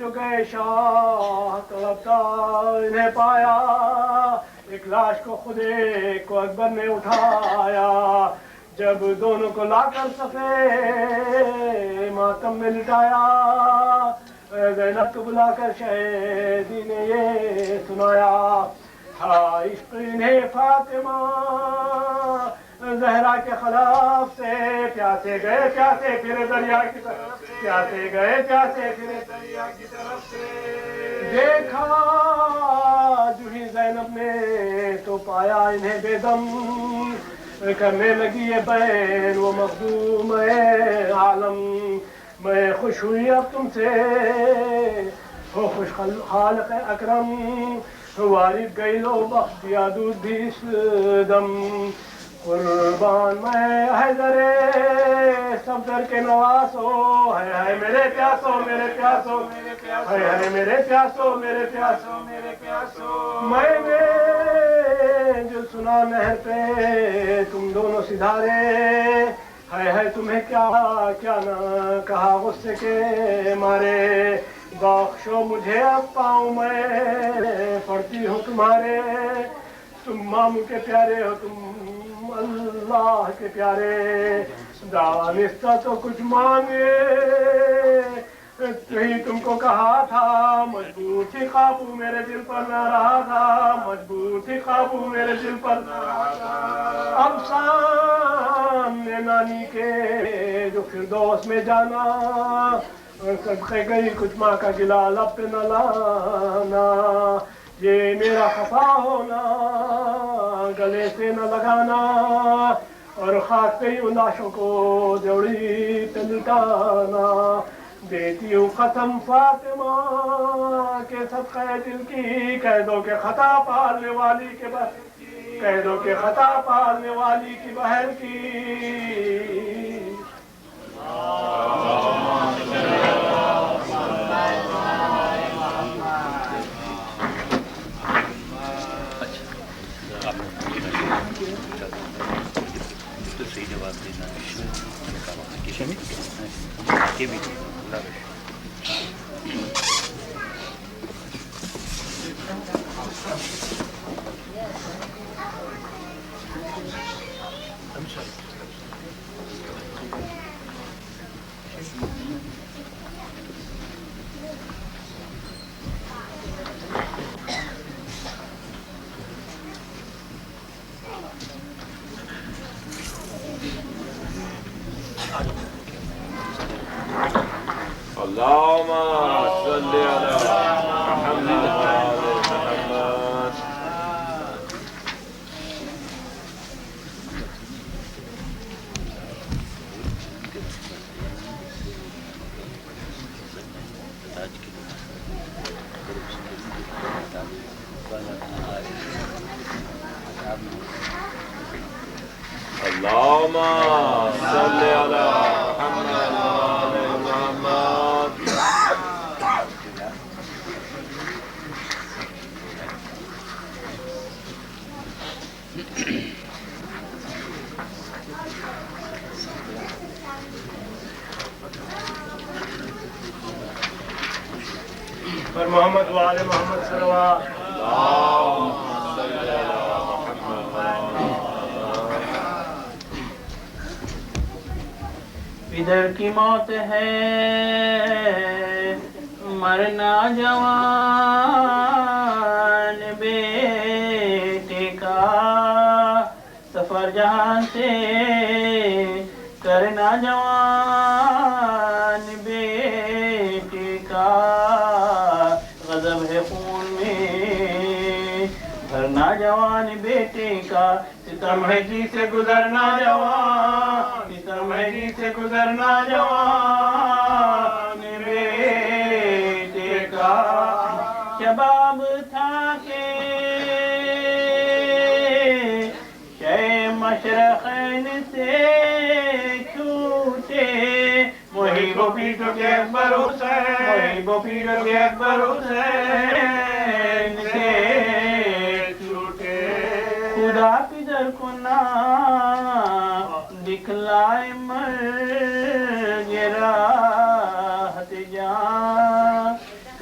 جو گئے شاہ تڑپتا انہیں پایا ایک لاش کو خود ایک کو اکبر نے اٹھایا جب دونوں کو لا کر صفے ماتم میں لٹایا زینب کو بلا کر شہیدی نے یہ سنایا عشق انہیں فاطمہ زہرا کے خلاف سے پیاسے گئے پیاسے پھر دریا کی طرف سے پیاسے گئے پیاسے پھر دریا کی طرف سے دیکھا جو ہی زینب نے تو پایا انہیں بے دم کرنے لگی یہ بین وہ مخدوم عالم میں خوش ہوئی اب تم سے ہو خوش خالق اکرم وارد گئی لو بخت دیا دودھ بھی اس دم قربان میں حیدر صفدر کے نواسو ہے میرے پیاسو میرے پیاسو ہے میرے پیاسو میرے پیاسو میرے پیاسو میں نے جو سنا نہر پہ تم دونوں سدھارے ہے تمہیں کیا کیا نہ کہا غصے کے مارے بخشو مجھے اب پاؤں میں پڑتی ہوں تمہارے تم ماموں کے پیارے ہو تم اللہ کے پیارے دانستہ تو کچھ مانگے کہیں تم کو کہا تھا مجبور تھی قابو میرے دل پر نہ رہا تھا مجبور تھی قابو میرے دل پر نہ رہا تھا اب سامنے نانی کے جو فردوس میں جانا صدقے گئی کچھ ماں کا گلا لب پہ نہ لانا یہ میرا خفا ہونا گلے سے نہ لگانا اور خاک پہ ان لاشوں کو جوڑی پہ لٹانا دیتی ہوں قسم فاطمہ کے صدقے دل کی کہہ دو کہ خطا پالنے والی کے کہہ دو کہ خطا پالنے والی کی بہن کی اللهم صل على محمد وعلى محمد اللهم صل على محمد وعلى محمد پر محمد وعلى محمد صلوات اللهم صل على محمد ادھر کی موت ہے مرنا جوان بیٹے کا سفر جہاں سے کرنا جوان بیٹے کا غضب ہے خون میں بھرنا جوان بیٹے کا ستم ہے جی سے گزرنا جوان ستم ہے جی سے گزرنا جوان بیٹے کا شباب تھا کہ شے مشرقین سے چھوٹے وہی وہ پیٹو کے اکبر حسین وہی وہ پیٹو کے اکبر حسین سے چھوٹے خدا پدر کو نہ دکھلائے مر گرا جان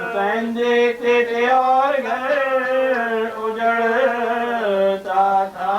حسین دیکھتے تھے اور گھر اجڑتا تھا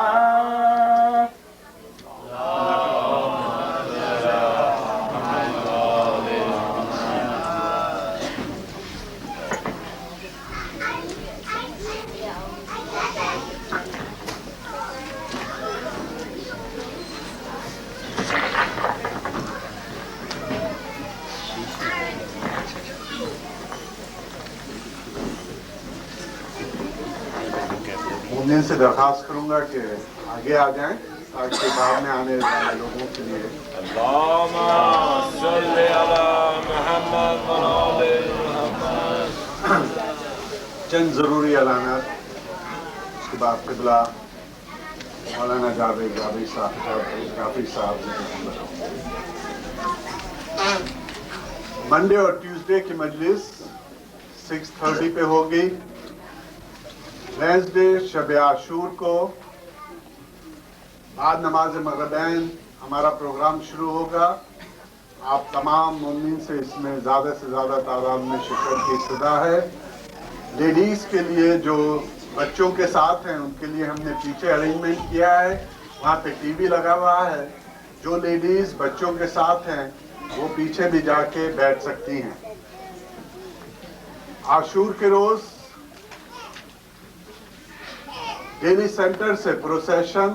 مومنین سے درخواست کروں گا کہ آگے آ جائیں تاکہ بعد میں آنے والے لوگوں کے لیے اللهم صل على محمد وعلى محمد. چند ضروری اعلانات، اس کے بعد قبلہ مولانا جاوید جعفری صاحب منڈے اور ٹیوزڈے کی مجلس 6:30 پہ ہوگی. وینسڈے شب عاشور کو بعد نماز مغربین ہمارا پروگرام شروع ہوگا. آپ تمام مومنین سے اس میں زیادہ سے زیادہ تعداد میں شرکت کی استدعا ہے. لیڈیز کے لیے جو بچوں کے ساتھ ہیں ان کے لیے ہم نے پیچھے ارینجمنٹ کیا ہے، وہاں پہ ٹی وی لگا ہوا ہے. جو لیڈیز بچوں کے ساتھ ہیں وہ پیچھے بھی جا کے بیٹھ سکتی ہیں. عاشور کے روز ڈیلی سینٹر سے پروسیشن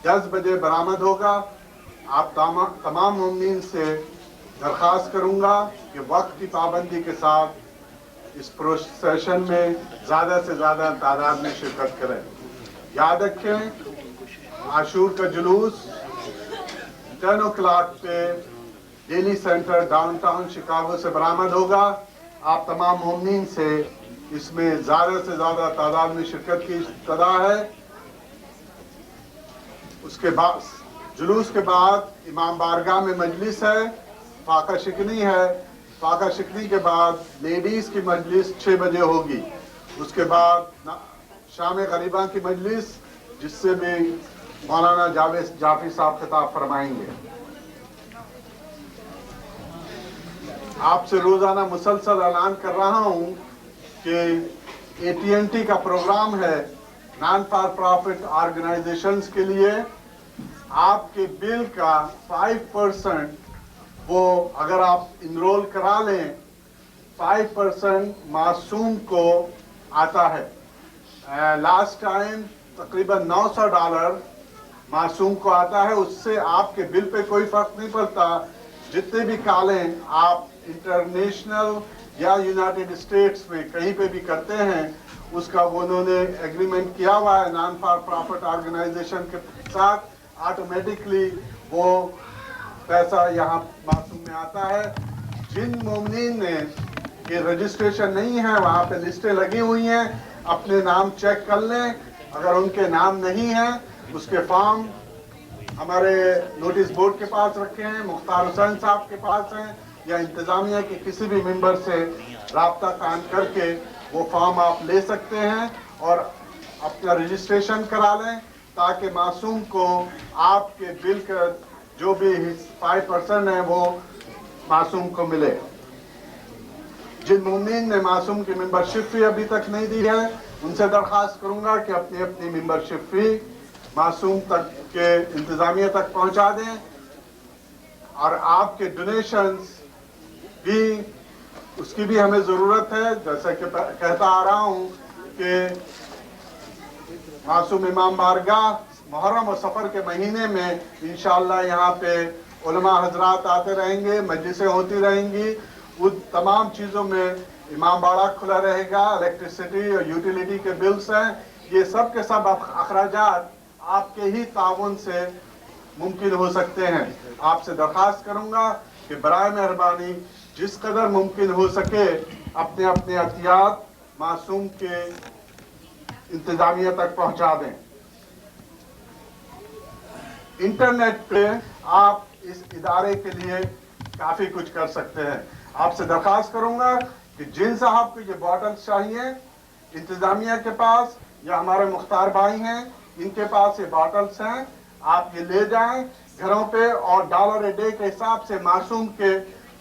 10 بجے برآمد ہوگا. آپ تمام مومنین سے درخواست کروں گا کہ وقت کی پابندی کے ساتھ اس پروسیشن میں زیادہ سے زیادہ تعداد میں شرکت کریں. یاد رکھیں عاشور کا جلوس 10 o'clock پہ daily centre down town Chicago سے برآمد ہوگا. آپ تمام مومنین سے اس میں زیادہ سے زیادہ تعداد میں شرکت کی استدعا ہے. اس کے بعد جلوس کے بعد امام بارگاہ میں مجلس ہے، فاقہ شکنی ہے. فاقہ شکنی کے بعد لیڈیز کی مجلس 6 بجے ہوگی. اس کے بعد شام غریباں کی مجلس جس سے بھی مولانا جاوید جعفری صاحب خطاب فرمائیں گے. آپ سے روزانہ مسلسل اعلان کر رہا ہوں کہ AT&T کا پروگرام ہے نان فار پرافٹ آرگنائزیشنز کے لیے. آپ کے بل کا 5% وہ اگر آپ انرول کرا لیں 5% معصوم کو آتا ہے. لاسٹ ٹائم تقریباً $900 معصوم کو آتا ہے. اس سے آپ کے بل پہ کوئی فرق نہیں پڑتا. جتنے بھی کالیں آپ انٹرنیشنل یا یونائٹڈ اسٹیٹس میں کہیں پہ بھی کرتے ہیں اس کا انہوں نے ایگریمنٹ کیا ہوا ہے نان فار پرافٹ آرگنائزیشن کے ساتھ. آٹومیٹکلی وہ پیسہ یہاں معصوم میں آتا ہے. جن مومنین نے یہ رجسٹریشن نہیں ہے وہاں پہ لسٹیں لگی ہوئی ہیں، اپنے نام چیک کر لیں. اگر ان کے نام نہیں ہیں اس کے فارم ہمارے نوٹس بورڈ کے پاس رکھے ہیں، مختار حسین صاحب کے پاس ہیں، یا انتظامیہ کے کسی بھی ممبر سے رابطہ قائم کر کے وہ فارم آپ لے سکتے ہیں اور اپنا رجسٹریشن کرا لیں تاکہ معصوم کو آپ کے بل کا جو بھی 5% ہے وہ معصوم کو ملے. جن مومنین نے معصوم کی ممبرشپ فی ابھی تک نہیں دی ہے ان سے درخواست کروں گا کہ اپنی اپنی ممبرشپ فی معصوم تک کے انتظامیہ تک پہنچا دیں. اور آپ کے ڈونیشنز بھی اس کی بھی ہمیں ضرورت ہے. جیسا کہ کہتا آ رہا ہوں کہ معصوم امام بارگاہ محرم و سفر کے مہینے میں انشاءاللہ یہاں پہ علماء حضرات آتے رہیں گے، مجلسیں ہوتی رہیں گی. ان تمام چیزوں میں امام باڑہ کھلا رہے گا. الیکٹریسٹی اور یوٹیلیٹی کے بلز ہیں، یہ سب کے سب اخراجات آپ کے ہی تعاون سے ممکن ہو سکتے ہیں. آپ سے درخواست کروں گا کہ برائے مہربانی جس قدر ممکن ہو سکے اپنے اپنے عطیات معصوم کے انتظامیہ تک پہنچا دیں. انٹرنیٹ پہ آپ اس ادارے کے لیے کافی کچھ کر سکتے ہیں. آپ سے درخواست کروں گا کہ جن صاحب کو یہ باٹلز چاہیے انتظامیہ کے پاس یا ہمارے مختار بھائی ہیں ان کے پاس یہ باٹلز ہیں، آپ یہ لے جائیں گھروں پہ اور $1 a day کے حساب سے معصوم کے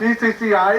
TCCI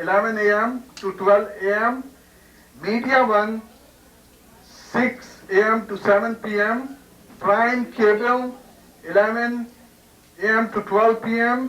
11 AM to 12 AM, Media 1 6 AM to 7 PM, Prime Cable 11 a.m. to 12 p.m.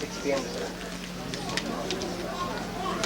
6 p.m.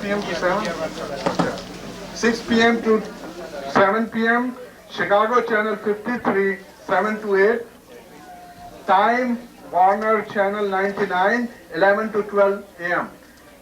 p.m. to 7. 6 p.m. to 7 p.m. Chicago Channel 53 7 to 8. Time Warner Channel 99 11 to 12 a.m.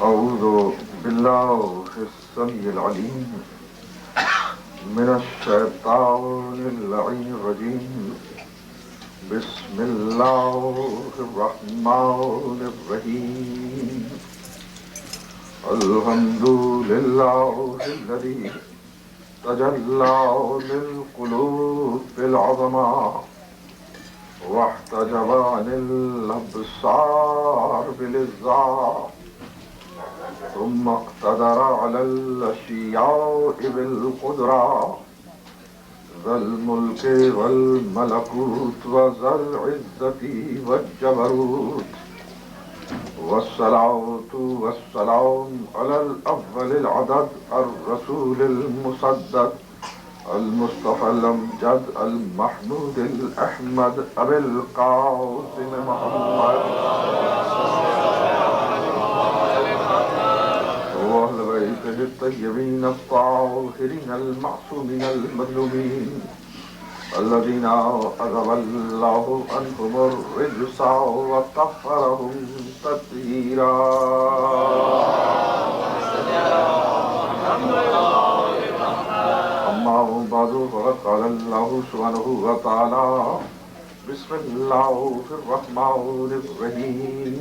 أعوذ بالله السميع العليم من الشيطان اللعين الرجيم. بسم الله الرحمن الرحيم. الحمد لله الذي تجلى للقلوب بالعظمة واحتجب عن الأبصار بالإذعان ثم اقتدر على الأشياء بالقدرة ذا الملك والملكوت وذا العزة والجبروت. والصلاة والسلام على الأفضل العدد الرسول المسدد المصطفى الأمجد المحمود الأحمد أبي القاسم محمد وأهل بيته الطيبين الطاهرين المعصومين المظلومين الذين أذهب الله عنهم الرجس وطهرهم تطهيرا. أما بعد فقد قال الله سبحانه وتعالى بسم الله الرحمن الرحيم.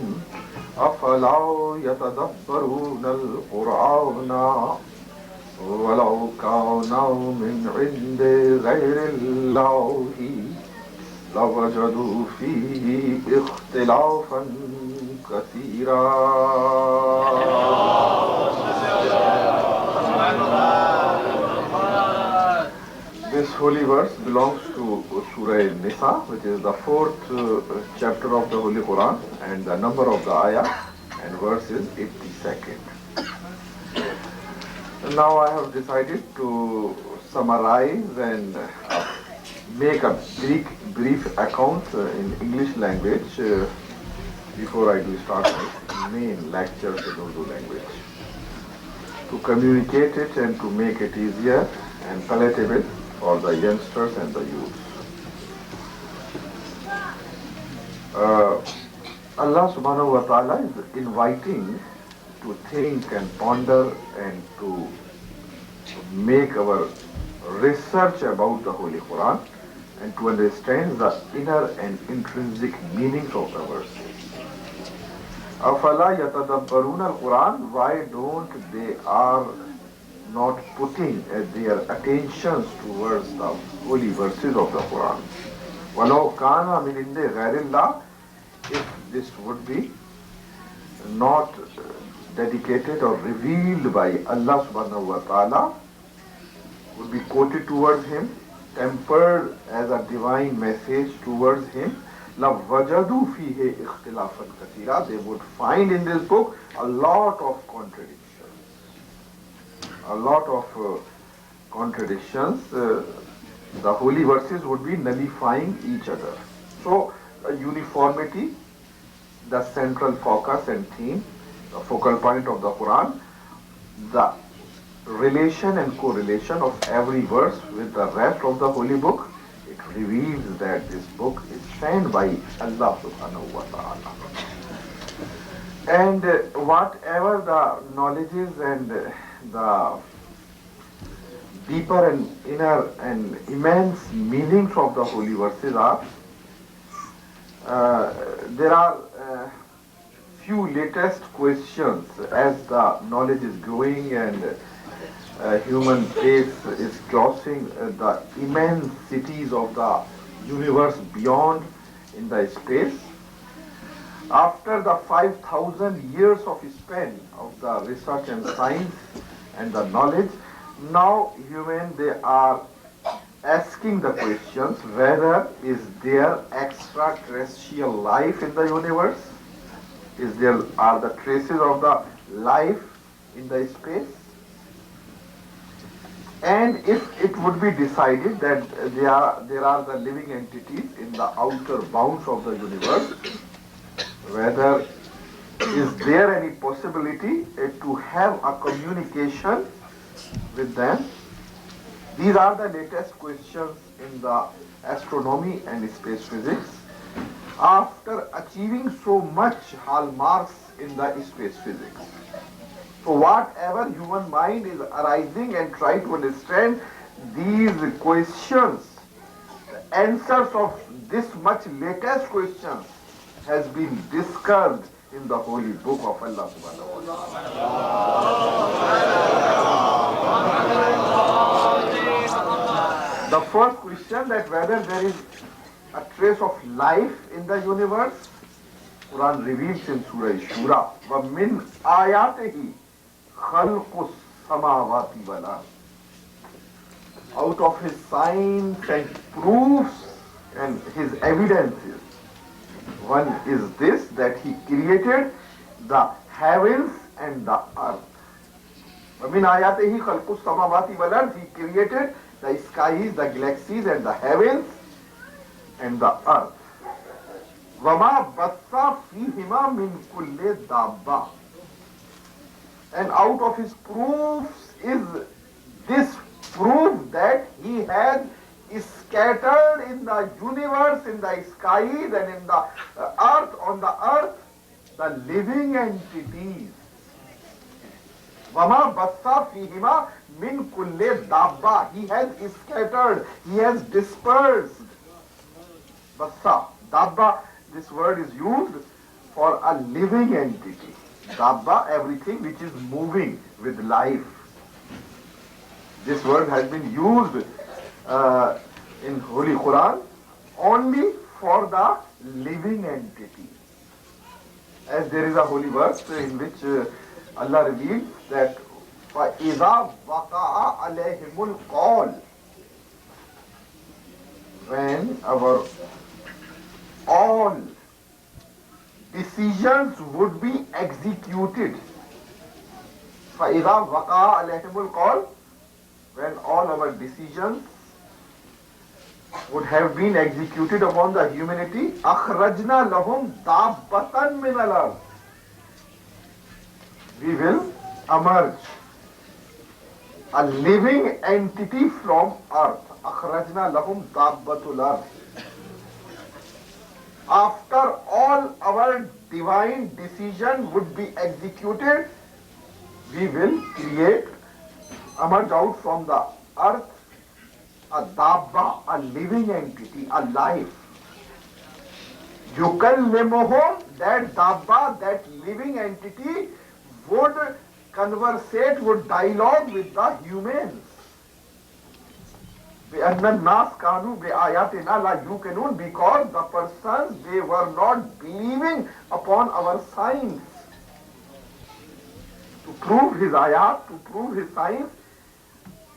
أفلا يتدبرون القرآن ولو كان من عند غير الله لوجدوا فيه اختلافا كثيرا. This holy verse belongs to Surah Nisa, which is the 4th chapter of the Holy Quran, and the number of the ayah and verse is 82nd. Now I have decided to summarize and make a brief account in English language before I do start my main lectures in Urdu language, to communicate it and to make it easier and palatable for the youngsters and the youth. Allah subhanahu wa ta'ala is inviting to think and ponder and to make our research about the Holy Quran and to understand the inner and intrinsic meanings of the verses. أَفَلَا يَتَدَبَّرُونَ الْقُرْآنَ, why don't they are not putting their attentions towards the holy verses of the Quran. وَلَوْ كَانَ مِنْ عِنْدِ غَيْرِ اللَّهِ, if this would be not dedicated or revealed by Allah subhanahu wa ta'ala, would be quoted towards him, tempered as a divine message towards him, لَوَجَدُوا فِيهِ اِخْتِلَافًا كَثِيرًا, they would find in this book a lot of contradictions. A lot of contradictions. The holy verses would be nullifying each other. So, uniformity, the central focus and theme, the focal point of the Quran, the relation and correlation of every verse with the rest of the holy book, it reveals that this book is sent by Allah subhanahu wa ta'ala. And whatever the knowledges and the deeper and inner and immense meanings of the holy verses are, there are few latest questions as the knowledge is growing and human faith is crossing the immensities of the universe beyond in the space. After the 5,000 years of span of the research and science and the knowledge, now they are asking the questions whether is there extraterrestrial life in the universe? Are the traces of the life in the space? And if it would be decided that there are the living entities in the outer bounds of the universe, whether is there any possibility to have a communication with them? These are the latest questions in the astronomy and space physics. After achieving so much hallmarks in the space physics, so whatever human mind is arising and try to understand these questions, the answers of this much latest questions has been discussed in the holy book of Allah subhanahu wa ta'ala. The first question, that whether there is a trace of life in the universe, Quran reveals in Surah Shura, وَمِنْ آيَاتِهِ خَلْقُ السَّمَاوَاتِ وَالْأَرْضِ. Out of his signs and proofs and his evidences, one is this, that he created the heavens and the earth. وَمِنْ آيَاتِهِ خَلْقُ السَّمَاوَاتِ وَالْأَرْضِ. He created the skies, the galaxies and the heavens and the earth. وَمَا بَثَّ فِيهِمَا مِنْ كُلِّ دَابَّةٍ. And out of his proofs is this proof that he has scattered in the universe, in the skies and in the earth, on the earth, the living entities. وَمَا بَثَّ فِيهِمَا مِنْ كُلِّ دَابَّةٍ. He has scattered, he has dispersed. Bassa, Dabba, this word is used for a living entity. Dabba, everything which is moving with life. This word has been used in Holy Quran only for the living entity. As there is a holy verse in which Allah reveals that فَإِذَا وَقَعَ عَلَيْهِمُ الْقَوْلِ, when all decisions would be executed. فَإِذَا وَقَعَ عَلَيْهِمُ الْقَوْلِ, when all our decisions would have been executed upon the humanity, أَخْرَجْنَا لَهُمْ دَابَّةً مِنَ الْأَرْضِ. We will emerge a living entity from earth. أَخْرَجْنَا لَهُمْ دَابَّةُ الْأَرْضِ. After all our divine decision would be executed, we will create, emerge out from the earth, a dabba, a living entity, a life. yukallimuhum, that dabba, that living entity, would conversate, would dialogue with the humans. بِأَنَّ النَّاسَ كَانُوا بِآيَاتِنَا لَا يُوقِنُونَ, because the persons, they were not believing upon our signs. To prove his ayat, to prove his signs,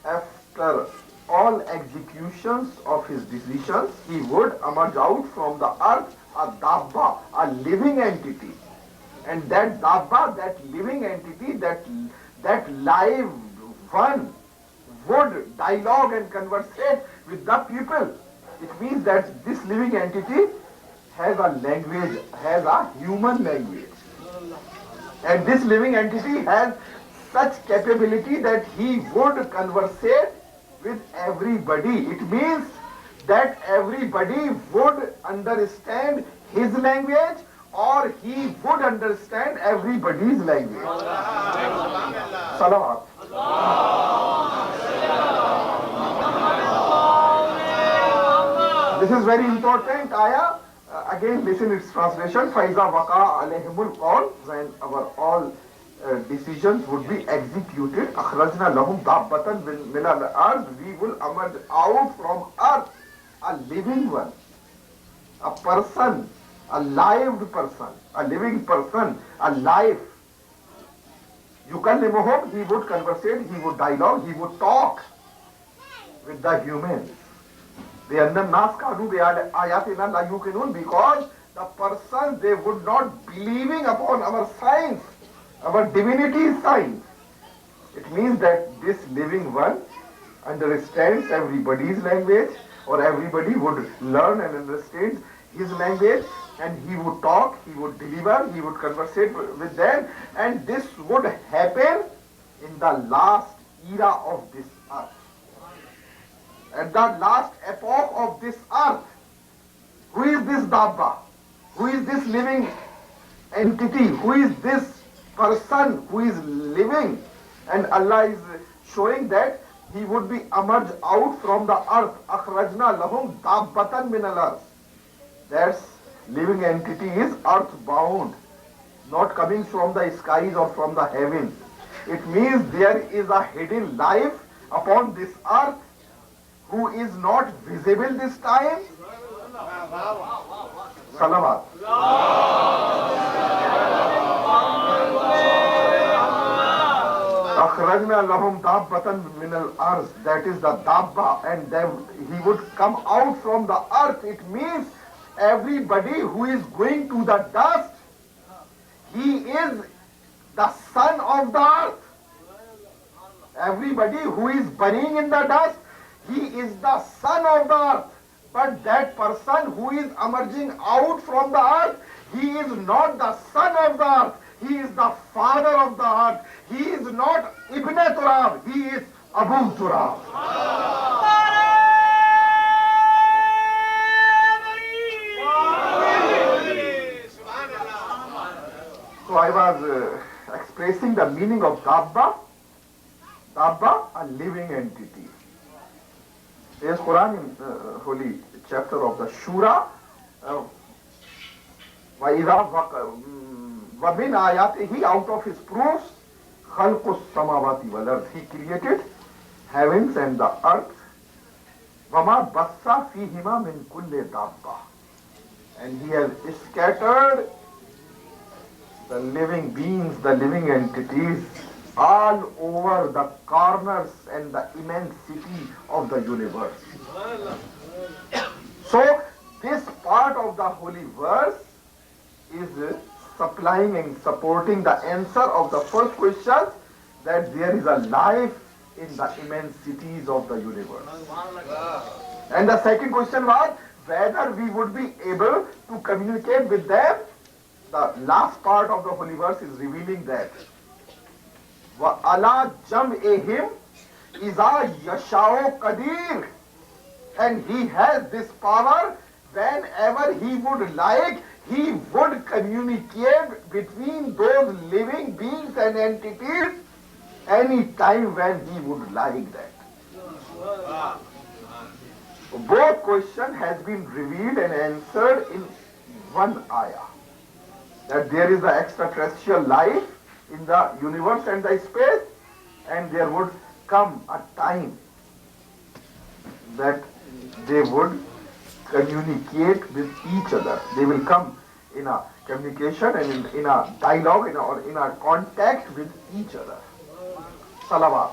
after all executions of his decisions, he would emerge out from the earth a dabba, a living entity. And that dabba, that living entity, that live one, would dialogue and conversate with the people. It means that this living entity has a language, has a human language. And this living entity has such capability that he would conversate with everybody. It means that everybody would understand his language, or he would understand everybody's language. Salawat. This is very important ayah. Again, listen its translation. فَإِذَا وَقَعَ عَلَيْهِمُ الْقَوْلُ, when our all decisions would be executed, أَخْرَجْنَا لَهُمْ دَابَّةً مِنَ الْأَرْضِ, we will emerge out from earth a living one, a person, a lived person, a living person, a life. يُكَلِّمُهُمْ, he would conversate, he would dialogue, he would talk with the humans. بِأَنَّ النَّاسَ كَانُوا بِآيَاتِنَا لَا يُوقِنُونَ, because the persons, they would not believing upon our signs, our divinity signs. It means that this living one understands everybody's language, or everybody would learn and understand his language, and he would talk, he would deliver, he would conversate with them, and this would happen in the last era of this earth. At the last epoch of this earth, who is this Dabba? Who is this living entity? Who is this person who is living? And Allah is showing that he would be emerged out from the earth. أَخْرَجْنَا لَهُمْ دَابَّةً مِنَ الْأَرْضِ. That living entity is earthbound, not coming from the skies or from the heavens. It means there is a hidden life upon this earth who is not visible this time. Salawat. أَخْرَجْنَا لَهُمْ دَابَّةً مِنَ الْأَرْضِ, that is the Dabba, and then he would come out from the earth. It means everybody who is going to the dust, he is the son of the earth. Everybody who is burying in the dust, he is the son of the earth. But that person who is emerging out from the earth, he is not the son of the earth. He is the father of the earth. He is not Ibn Turab, he is Abu Turab. So I was expressing the meaning of Dabba. Dabba, a living entity. There's Quran in holy chapter of the Shura. وَمِنْ آيَاتِهِ, out of his proofs, خَلْقُ السَّمَاوَاتِ وَالْأَرْضِ, he created heavens and the earth. وَمَا بَثَّ فِيهِمَا مِنْ كُلِّ دَابَّةٍ, and he has scattered the living beings, the living entities, all over the corners and the immensity of the universe. So, this part of the holy verse is supplying and supporting the answer of the first question, that there is a life in the immensities of the universe. And the second question was whether we would be able to communicate with them. The last part of the holy verse is revealing that. وَعَلَى جَمْعِهِمْ إِذَا يَشَاءُ قَدِيرٌ, and he has this power. Whenever he would like, he would communicate between those living beings and entities any time when he would like that. Both question has been revealed and answered in one ayah that there is an extraterrestrial life in the universe and the space, and there would come a time that they would communicate with each other. They will come in a communication and in a dialogue or in a contact with each other. Salawat.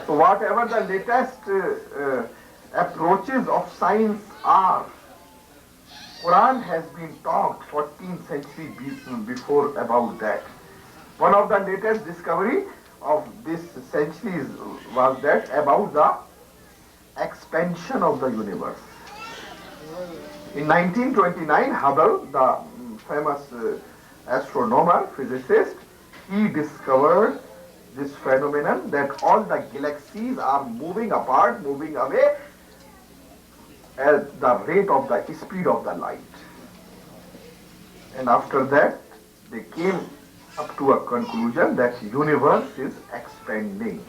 So whatever the latest approaches of science are, Quran has been talked 14th century before about that. One of the latest discovery of this century was that about the expansion of the universe. In 1929, Hubble, the famous astronomer, physicist, he discovered this phenomenon that all the galaxies are moving apart, moving away at the rate of the speed of the light. And after that, they came up to a conclusion that universe is expanding.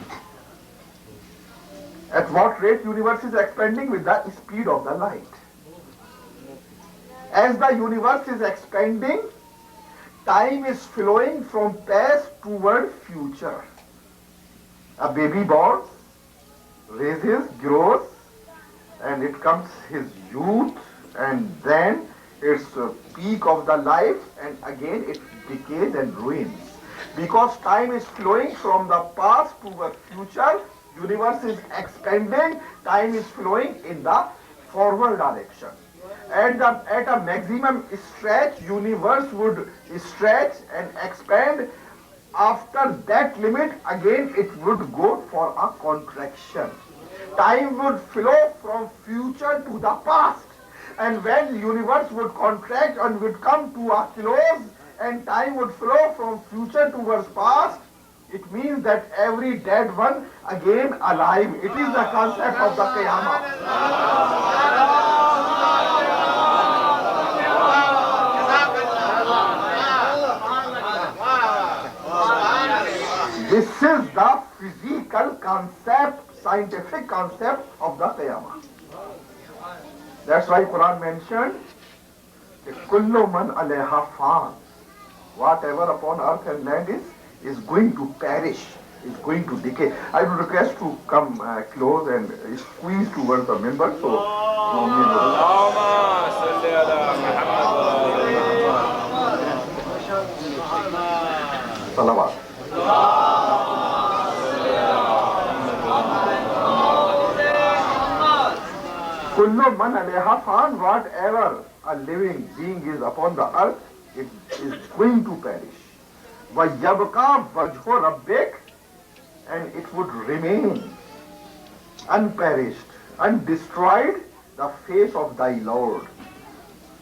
At what rate universe is expanding? With the speed of the light. As the universe is expanding, time is flowing from past toward future. A baby born, raises, grows, and it comes his youth, and then its peak of the life, and again it decays and ruins. Because time is flowing from the past toward future, universe is expanding, time is flowing in the forward direction. At a maximum stretch, universe would stretch and expand. After that limit, again it would go for a contraction. Time would flow from future to the past. And when universe would contract and would come to a close, and time would flow from future towards past, it means that every dead one again alive. It is the concept of the Qiyamah. This is the physical concept, scientific concept of the Qiyamah. That's why Quran mentioned, Kullu man alayha fan. Whatever upon earth and land is going to perish, is going to decay. I would request to come close and squeeze towards the member. So, Salawat. Kullu man alayha fan, whatever a living being is upon the earth, it is going to perish. وَيَبْقَى وَجْهُ رَبِّكَ, and it would remain unperished, undestroyed, the face of thy Lord.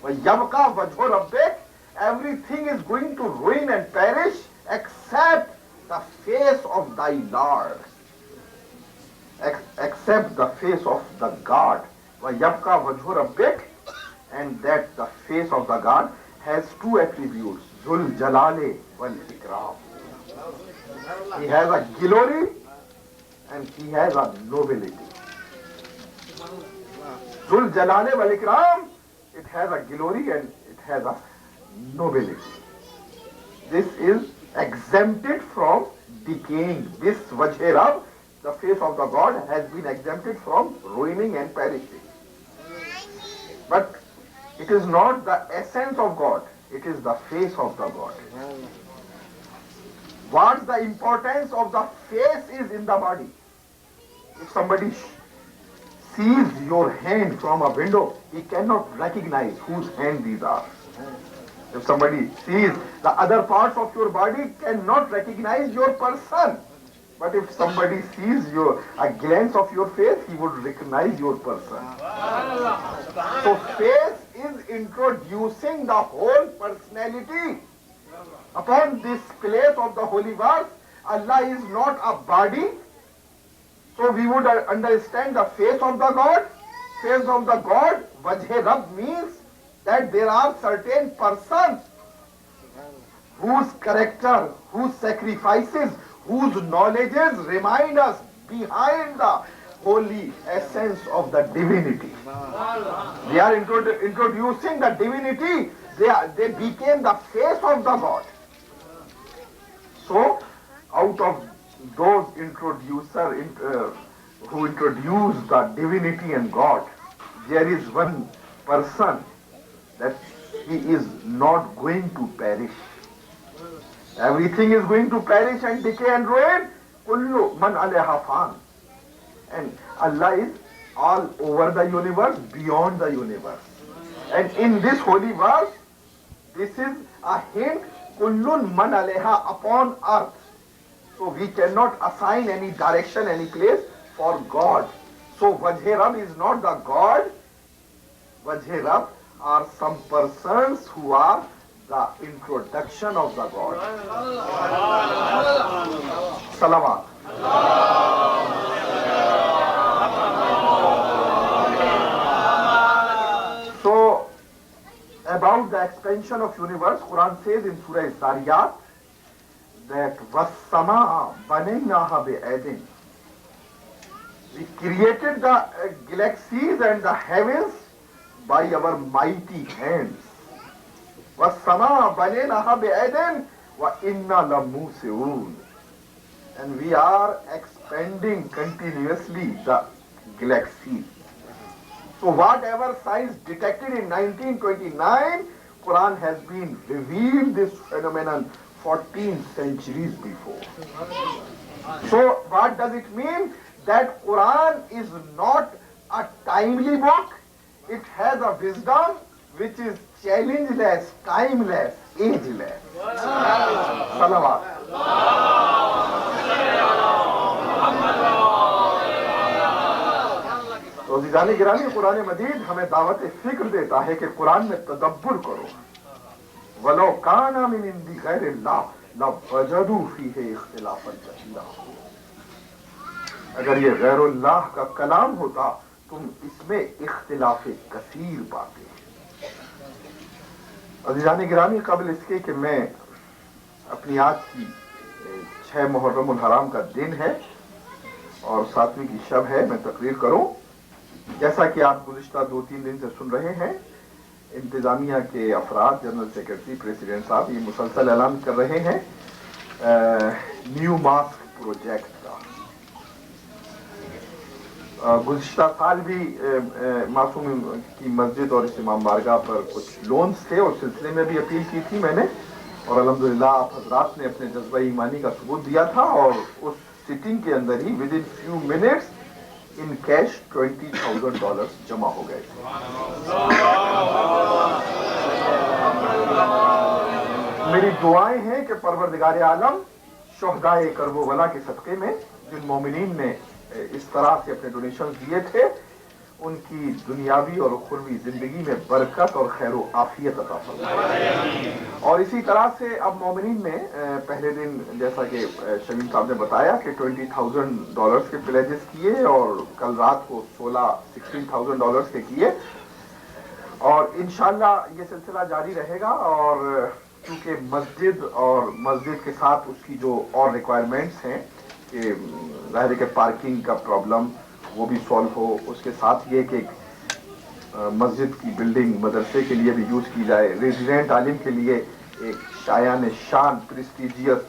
وَيَبْقَى وَجْهُ رَبِّكَ, everything is going to ruin and perish except the face of thy Lord, except the face of the God. وَيَبْقَى وَجْهُ رَبِّكَ, and that the face of the God has two attributes, Zul Jalali wal Ikram. He has a glory and he has a nobility. Zul Jalali wal Ikram, it has a glory and it has a nobility. This is exempted from decaying. This Wajhe Rab, the face of the God, has been exempted from ruining and perishing. But it is not the essence of God, it is the face of the God. What the importance of the face is in the body. If somebody sees your hand from a window, he cannot recognize whose hand these are. If somebody sees the other parts of your body, cannot recognize your person. But if somebody sees a glance of your face, he would recognize your person. So face is introducing the whole personality. Upon this place of the holy verse, Allah is not a body. So we would understand the face of the God. Face of the God, Wajhe Rabb, means that there are certain persons whose character, whose sacrifices, whose knowledges remind us behind the holy essence of the divinity. They are introducing the divinity. They became the face of the God. So, out of those who introduced the divinity and God, there is one person that he is not going to perish. Everything is going to perish and decay and ruin. Kullu man alayha fan. And Allah is all over the universe, beyond the universe. And in this holy verse, this is a hint, kullun man alayha, upon earth. So we cannot assign any direction, any place for God. So Wajhe Rab is not the God. Wajhe Rab are some persons who are the introduction of the God. Salawat. So, about the expansion of universe, Quran says in Surah Zariyat that وَالسَّمَاءَ بَنَيْنَاهَا بِأَيْدٍ. We created the galaxies and the heavens by our mighty hands. وَالسَّمَاءَ بَنَيْنَاهَا بِأَيْدٍ وَإِنَّا لَمُوسِعُونَ. And we are expanding continuously the galaxies. So whatever science detected in 1929, Quran has been revealed this phenomenon 14 centuries before. So what does it mean? That Quran is not a timely book. It has a wisdom which is changeless, timeless, ageless. Salawat. تو عزیزان گرامی، قرآن مجید ہمیں دعوت فکر دیتا ہے کہ قرآن میں تدبر کرو. وَلَوْ كَانَ مِنْ عِنْدِ غَيْرِ اللَّهِ لَوَجَدُوا فِيهِ اخْتِلَافًا كَثِيرًا. اگر یہ غیر اللہ کا کلام ہوتا تم اس میں اختلاف کثیر پاتے. عزیزان گرامی، قبل اس کے کہ میں اپنی آج کی 6 محرم الحرام کا دن ہے اور 7ویں کی شب ہے، میں تقریر کروں، جیسا کہ آپ گزشتہ 2-3 دن سے سن رہے ہیں، انتظامیہ کے افراد، جنرل سیکرٹری، پریزیڈنٹ صاحب یہ مسلسل اعلان کر رہے ہیں نیو ماسک پروجیکٹ کا. گزشتہ سال بھی معصوم کی مسجد اور اس امام بارگاہ پر کچھ لونز تھے، اور سلسلے میں بھی اپیل کی تھی میں نے، اور الحمدللہ آپ حضرات نے اپنے جذبہ ایمانی کا ثبوت دیا تھا، اور اس سٹنگ کے اندر ہی within few minutes in cash $20,000 جمع ہو گئے تھے. میری دعائیں ہیں کہ پروردگار عالم شہدائے کرب و بلا کے صدقے میں جن مومنین نے اس طرح سے اپنے ڈونیشنز دیے تھے ان کی دنیاوی اور اخروی زندگی میں برکت اور خیر و عافیت عطا فرمائے. اور اسی طرح سے اب مومنین نے پہلے دن جیسا کہ شمیم صاحب نے بتایا کہ $20,000 کے پلیجز کیے، اور کل رات کو $16,000 کے کیے، اور انشاءاللہ یہ سلسلہ جاری رہے گا. اور کیونکہ مسجد اور مسجد کے ساتھ اس کی جو اور ریکوائرمنٹس ہیں کہ ظاہر ہے کہ پارکنگ کا پرابلم وہ بھی سالو ہو، اس کے ساتھ یہ کہ مسجد کی بلڈنگ مدرسے کے لیے بھی یوز کی جائے، ریزیڈنٹ عالم کے لیے ایک شایان شان پریسٹیجیس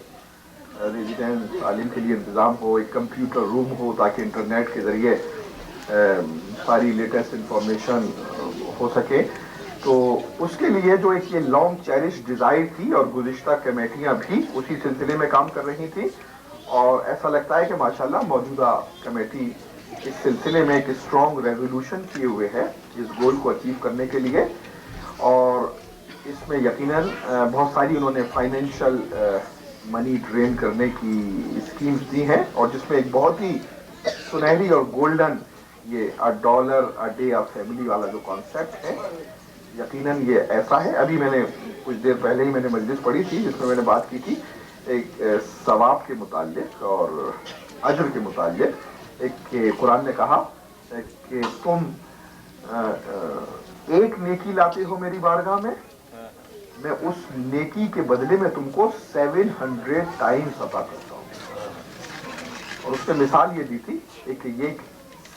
ریزیڈنٹ عالم کے لیے انتظام ہو، ایک کمپیوٹر روم ہو تاکہ انٹرنیٹ کے ذریعے ساری لیٹسٹ انفارمیشن ہو سکے. تو اس کے لیے جو ایک یہ لانگ چیریش ڈیزائر تھی، اور گزشتہ کمیٹیاں بھی اسی سلسلے میں کام کر رہی تھیں، اور ایسا لگتا ہے کہ ماشاءاللہ موجودہ کمیٹی اس سلسلے میں ایک اسٹرانگ ریزولوشن کیے ہوئے ہے اس گول کو اچیو کرنے کے لیے. اور اس میں یقیناً بہت ساری انہوں نے فائنینشیل منی ڈرین کرنے کی اسکیمز دی ہیں، اور جس میں ایک بہت ہی سنہری اور گولڈن یہ $1 a day a family والا جو کانسیپٹ ہے، یقیناً یہ ایسا ہے. ابھی میں نے کچھ دیر پہلے ہی میں نے مجلس پڑھی تھی جس میں میں نے بات کی تھی ایک ثواب کے متعلق اور اجر کے متعلق. ایک کہ قرآن نے کہا کہ تم ایک نیکی لاتے ہو میری بارگاہ میں اس نیکی کے بدلے میں تم کو 700 ٹائمز عطا کرتا ہوں. اور اس نے مثال یہ دی تھی کہ یہ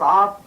7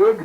1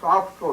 700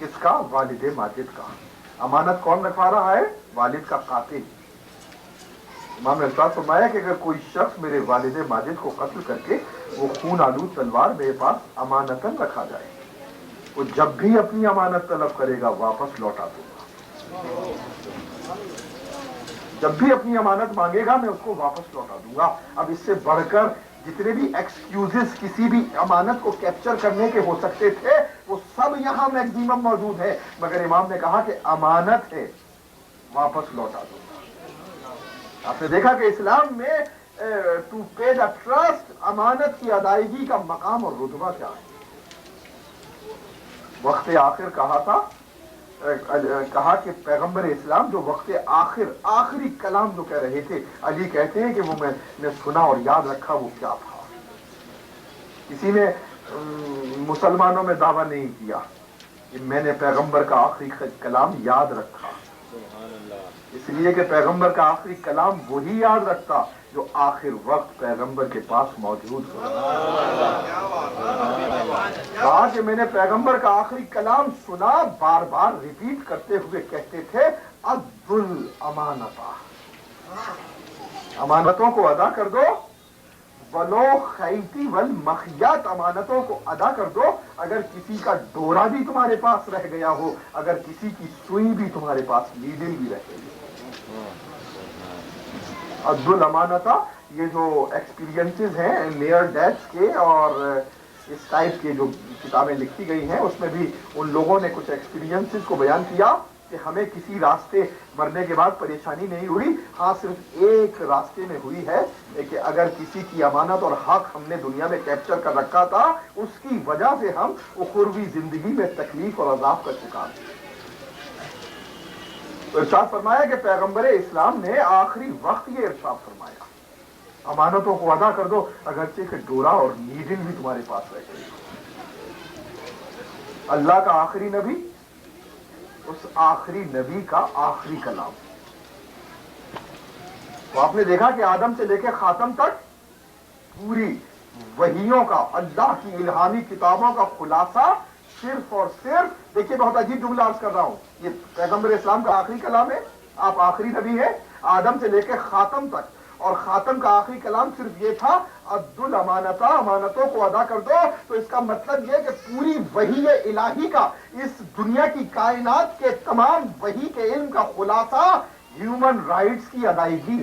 کس کا؟ والد ماجد کا. امانت کون رکھوا رہا ہے؟ والد کا قاتل. امام نے ارشاد فرمایا کہ اگر کوئی شخص میرے والد ماجد کو قتل کر کے وہ خون آلود تلوار میرے پاس امانتاً رکھا جائے، وہ جب بھی اپنی امانت طلب کرے گا واپس لوٹا دوں گا. جب بھی اپنی امانت مانگے گا میں اس کو واپس لوٹا دوں گا. اب اس سے بڑھ کر جتنے بھی ایکسکیوزز کسی بھی امانت کو کیپچر کرنے کے ہو سکتے تھے وہ سب یہاں میکزیمم موجود ہے، مگر امام نے کہا کہ امانت ہے واپس لوٹا دوں گا. آپ نے دیکھا کہ اسلام میں ٹو پے دا ٹرسٹ، امانت کی ادائیگی کا مقام اور رتبہ کیا ہے. وقت آخر کہا کہ پیغمبر اسلام جو وقت آخری کلام جو کہہ رہے تھے، علی کہتے ہیں کہ وہ میں نے سنا اور یاد رکھا وہ کیا تھا. کسی نے مسلمانوں میں دعویٰ نہیں کیا کہ میں نے پیغمبر کا آخری کلام یاد رکھا، اس لیے کہ پیغمبر کا آخری کلام وہی یاد رکھتا جو آخر وقت پیغمبر کے پاس موجود ہو. کہا کہ میں نے پیغمبر کا آخری کلام سنا، بار بار ریپیٹ کرتے ہوئے کہتے تھے ادُّ الامانۃ، امانتوں کو ادا کر دو، ولو خیتی والمخیات، امانتوں کو ادا کر دو. اگر کسی کا ڈورا بھی تمہارے پاس رہ گیا ہو، اگر کسی کی سوئی بھی تمہارے پاس نیڈل بھی رہ گئی. ادُّ الامانۃ، یہ جو ایکسپیرینسز ہیں نیئر ڈیتھ کے اور اس ٹائپ کے جو کتابیں لکھی گئی ہیں اس میں بھی ان لوگوں نے کچھ ایکسپیرینسز کو بیان کیا کہ ہمیں کسی راستے مرنے کے بعد پریشانی نہیں ہوئی. ہاں صرف ایک راستے میں ہوئی ہے کہ اگر کسی کی امانت اور حق ہم نے دنیا میں کیپچر کر رکھا تھا اس کی وجہ سے ہم اخروی زندگی میں تکلیف اور عذاب کا شکار تھے. تو ارشاد فرمایا کہ پیغمبر اسلام نے آخری وقت یہ ارشاد فرمایا امانتوں کو ادا کر دو اگرچہ کہ ڈورا اور نیڈل بھی تمہارے پاس رہ گئی. اللہ کا آخری نبی، اس آخری نبی کا آخری کلام. تو آپ نے دیکھا کہ آدم سے لے کے خاتم تک پوری وحیوں کا، اللہ کی الہامی کتابوں کا خلاصہ صرف اور صرف، دیکھیے بہت عجیب جملہ عرض کر رہا ہوں، یہ پیغمبر اسلام کا آخری کلام ہے، آپ آخری نبی ہیں، آدم سے لے کے خاتم تک، اور خاتم کا آخری کلام صرف یہ تھا ادُّ الامانۃ، امانتوں کو ادا کر دو. تو اس کا مطلب یہ کہ پوری وحی الہی کا، اس دنیا کی کائنات کے تمام وحی کے علم کا خلاصہ ہیومن رائٹس کی ادائیگی.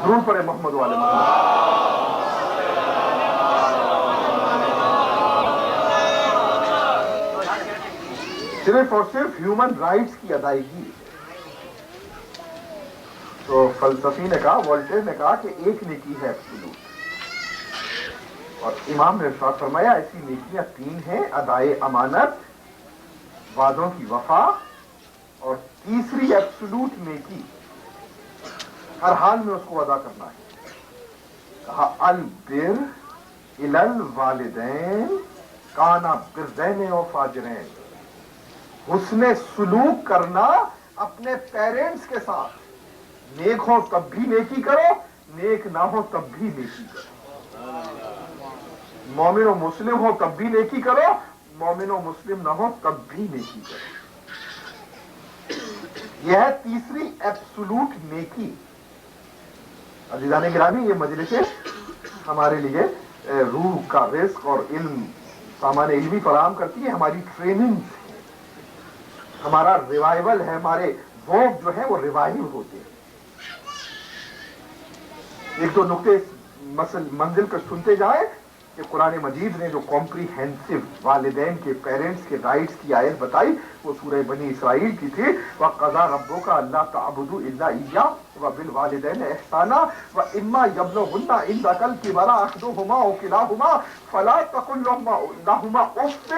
درود پڑھے محمد والے محمد. صرف اور صرف ہیومن رائٹس کی ادائیگی. تو فلسفی نے کہا، وولٹیر نے کہا کہ ایک نیکی ہے ایبسولوٹ، اور امام نے ارشاد فرمایا ایسی نیکیاں تین ہیں: ادائے امانت، وعدوں کی وفا، اور تیسری ایبسولوٹ نیکی ہر حال میں اس کو ادا کرنا ہے. کہا البر الی الوالدین کان برین و فاجرین، حسن سلوک کرنا اپنے پیرنٹس کے ساتھ، نیک ہو تب بھی نیکی کرو، نیک نہ ہو تب بھی نیکی کرو. مومن و مسلم ہو تب بھی نیکی کرو، مومن و مسلم نہ ہو تب بھی نیکی کرو. یہ ہے تیسری ایبسولوٹ نیکی. عزیزان گرامی، یہ مجلس ہمارے لیے روح کا رزق اور علم، سامان علمی فراہم کرتی ہے، ہماری ٹریننگ ہے، ہمارا ریوائول ہے، ہمارے ورک جو ہے وہ ریوائو ہوتے ہیں. ایک دو نقطے منزل پر سنتے جائیں کہ قرآن مجید نے جو کمپریہنسو والدین کے، پیرنٹس کے رائٹس کی آیت بتائی وہ سورہ بنی اسرائیل کی تھی. وَقَضَىٰ رَبُّكَ أَلَّا تَعْبُدُوا إِلَّا إِيَّاهُ وَبِالْوَالِدَيْنِ إِحْسَانًا وَإِمَّا يَبْلُغُنَّ عِندَكَ الْكِبَرَ أَحَدُهُمَا أَوْ كِلَاهُمَا فَلَا تَقُل لَّهُمَا أُفٍّ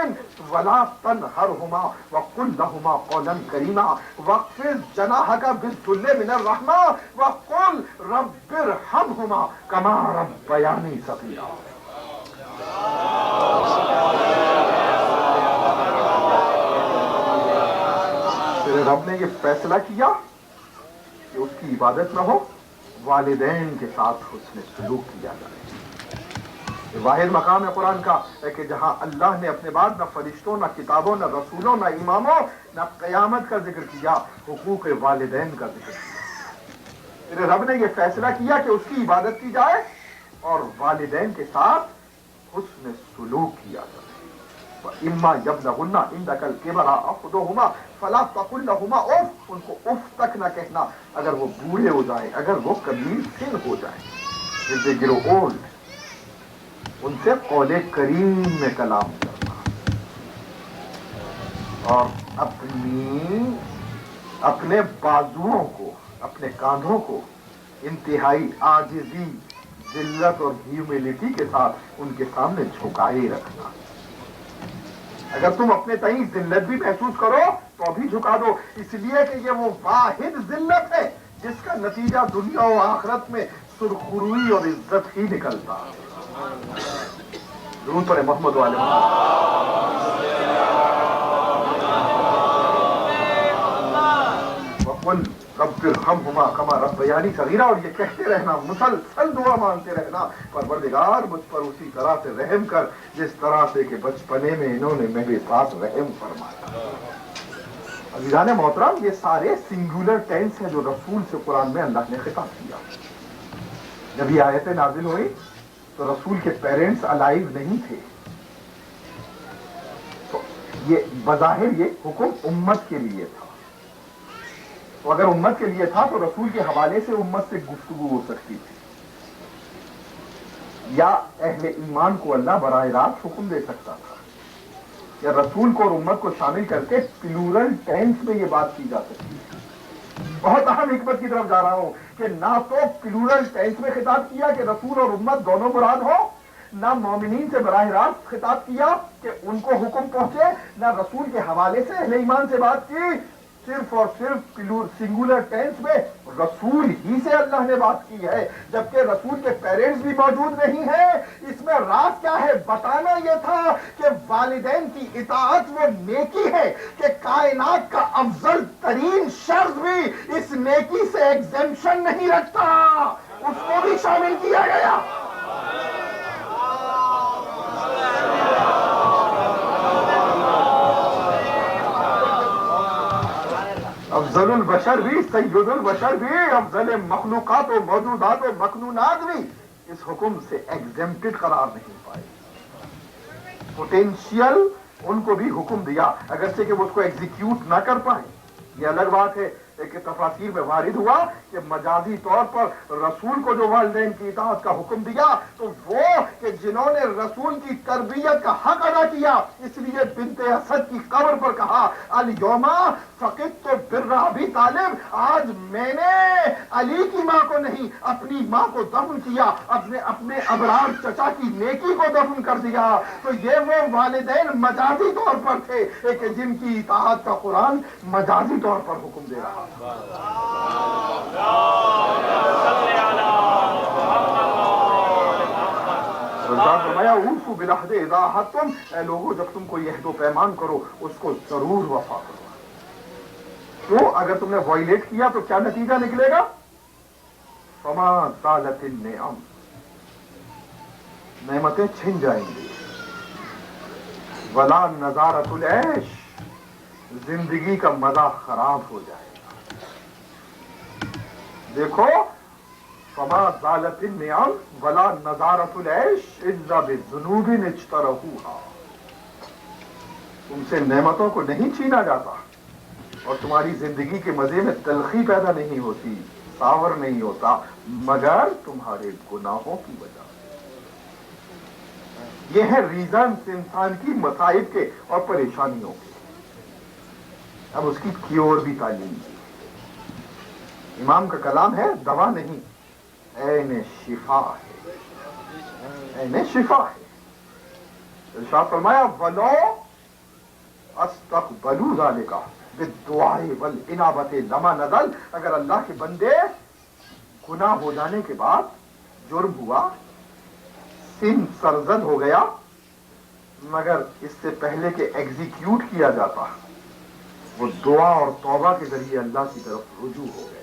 وَلَا تَنْهَرْهُمَا وَقُل لَّهُمَا قَوْلًا كَرِيمًا وَاخْفِضْ جَنَاحَكَ بِالذُّلِّ مِنَ الرَّحْمَةِ وَقُل رَّبِّ ارْحَمْهُمَا كَمَا رَبَّيَانِي صَغِيرًا. پھر رب نے یہ فیصلہ کیا کہ اس کی عبادت نہ ہو، والدین کے ساتھ حسن سلوک کیا جائے. واحد مقام ہے قرآن کا ہے کہ جہاں اللہ نے اپنے بعد نہ فرشتوں، نہ کتابوں، نہ رسولوں، نہ اماموں، نہ قیامت کا ذکر کیا، حقوق والدین کا ذکر کیا۔ میرے رب نے یہ فیصلہ کیا کہ اس کی عبادت کی جائے اور والدین کے ساتھ حسن سلوک کیا جائے۔ اما یبلغن عندک الکبر احدہما فلا تقل لہما اف، ان کو اف تک نہ کہنا اگر وہ بوڑھے ہو جائیں، اگر وہ کبیر سن ہو جائیں، جس دے گرو اولڈ، ان سے قول کریم میں کلام کرنا، اور اپنے بازوؤں کو، اپنے کاندھوں کو انتہائی عاجزی، ذلت اور ہیوملٹی کے ساتھ ان کے سامنے جھکائے رکھنا۔ اگر تم اپنے تئیں ذلت بھی محسوس کرو تو بھی جھکا دو، اس لیے کہ یہ وہ واحد ذلت ہے جس کا نتیجہ دنیا و آخرت میں سرخروئی اور عزت ہی نکلتا۔ درود پڑھے محمد والے وقل رب ارحمہما کما ربیانی صغیرا، اور یہ کہتے رہنا، مسلسل دعا مانگتے رہنا، پروردگار مجھ پر اسی طرح سے رحم کر جس طرح سے کہ بچپنے میں انہوں نے میرے ساتھ رحم فرمایا۔ عزیزان محترم، یہ سارے سنگولر ٹینس ہیں جو رسول سے قرآن میں اللہ نے خطاب کیا۔ جب یہ آیتیں نازل ہوئی تو رسول کے پیرنٹس الائیو نہیں تھے، تو یہ بظاہر یہ حکم امت کے لیے تھا، تو اگر امت کے لیے تھا تو رسول کے حوالے سے امت سے گفتگو ہو سکتی تھی، یا اہل ایمان کو اللہ براہ راست حکم دے سکتا تھا، یا رسول کو اور امت کو شامل کر کے پلورل ٹینس میں یہ بات کی جا سکتی تھی۔ بہت اہم حکمت کی طرف جا رہا ہوں کہ نہ تو پلورل ٹینس میں خطاب کیا کہ رسول اور امت دونوں مراد ہو، نہ مومنین سے براہ راست خطاب کیا کہ ان کو حکم پہنچے، نہ رسول کے حوالے سے اہل ایمان سے بات کی، صرف اور صرف سنگولر ٹینس میں رسول ہی سے اللہ نے بات کی ہے، جبکہ رسول کے پیرنٹس بھی موجود نہیں ہیں۔ اس میں راز کیا ہے؟ بتانا یہ تھا کہ والدین کی اطاعت وہ نیکی ہے کہ کائنات کا افضل ترین شخص بھی اس نیکی سے ایگزمپشن نہیں رکھتا، اس کو بھی شامل کیا گیا۔ افضل البشر بھی، سید البشر بھی، افضل مخلوقات و موجودات و مکنونات بھی اس حکم سے ایگزمپٹڈ قرار نہیں پائے۔ پوٹینشیل ان کو بھی حکم دیا، اگرچہ کہ وہ اس کو ایگزیکیوٹ نہ کر پائیں۔ یہ الگ بات ہے کہ تفاسیر میں وارد ہوا کہ مجازی طور پر رسول کو جو والدین کی اطاعت کا حکم دیا تو وہ کہ جنہوں نے رسول کی تربیت کا حق ادا کیا، اس لیے بنت اسد کی قبر پر کہا الیوم فقدت بر ابی طالب، آج میں نے علی کی ماں کو نہیں اپنی ماں کو دفن کیا، اپنے ابرار چچا کی نیکی کو دفن کر دیا۔ تو یہ وہ والدین مجازی طور پر تھے کہ جن کی اطاعت کا قرآن مجازی طور پر حکم دے رہا۔ فرمایا اوفوا بالعہد اذا عاہدتم، اے لوگو جب تم کوئی عہد و پیمان کرو اس کو ضرور وفا کرو۔ تو اگر تم نے وائلیٹ کیا تو کیا نتیجہ نکلے گا؟ فما زالت النعم، نعمتیں چھن جائیں گی، ولا نظارت العیش، زندگی کا مزہ خراب ہو جائے گا۔ دیکھو فما زالت النعم ولا نظارت العیش الا بذنوب اجترحوها، تم سے نعمتوں کو نہیں چھینا جاتا اور تمہاری زندگی کے مزے میں تلخی پیدا نہیں ہوتی، ساور نہیں ہوتا، مگر تمہارے گناہوں کی وجہ سے۔ یہ ہے ریزنز انسان کی مصائب کے اور پریشانیوں کے۔ اب اس کی کیور بھی تعلیم دی۔ امام کا کلام ہے، دوا نہیں، عین شفا ہے، عین شفا ہے۔ ارشاد فرمایا ولو استقبلوا ذلک بالدعاء والانابۃ لما نزل، اگر اللہ کے بندے گناہ ہو جانے کے بعد، جرم ہوا، سن سرزد ہو گیا، مگر اس سے پہلے کہ ایگزیکیوٹ کیا جاتا وہ دعا اور توبہ کے ذریعے اللہ کی طرف رجوع ہو گیا،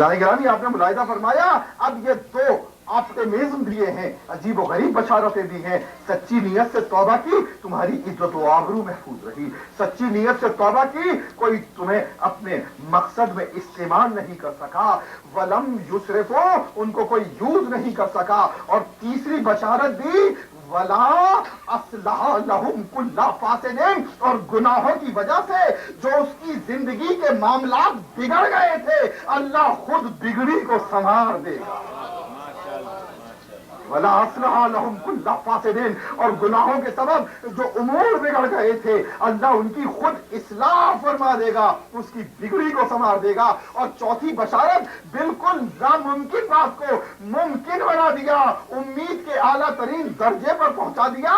عزیزان گرامی آپ نے ملاحظہ فرمایا اب یہ دو آپٹیمزم دیے ہیں، عجیب و غریب بشارتیں دی ہیں. سچی نیت سے توبہ کی تمہاری عزت و آبرو محفوظ رہی، سچی نیت سے توبہ کی کوئی تمہیں اپنے مقصد میں استعمال نہیں کر سکا، ولم یسرفو ان کو کوئی یوز نہیں کر سکا. اور تیسری بشارت دی ولا اصلح لہم کل فاسد، اور گناہوں کی وجہ سے جو اس کی زندگی کے معاملات بگڑ گئے تھے اللہ خود بگڑی کو سنوار دے گا. ولا اصلح لہم کل فاسد، اور گناہوں کے سبب جو امور بگڑ گئے تھے اللہ ان کی خود اصلاح فرما دے گا، اس کی بگڑی کو سنوار دے گا. اور چوتھی بشارت بالکل ناممکن بات کو ممکن بنا دیا، امید کے اعلیٰ ترین درجے پر پہنچا دیا.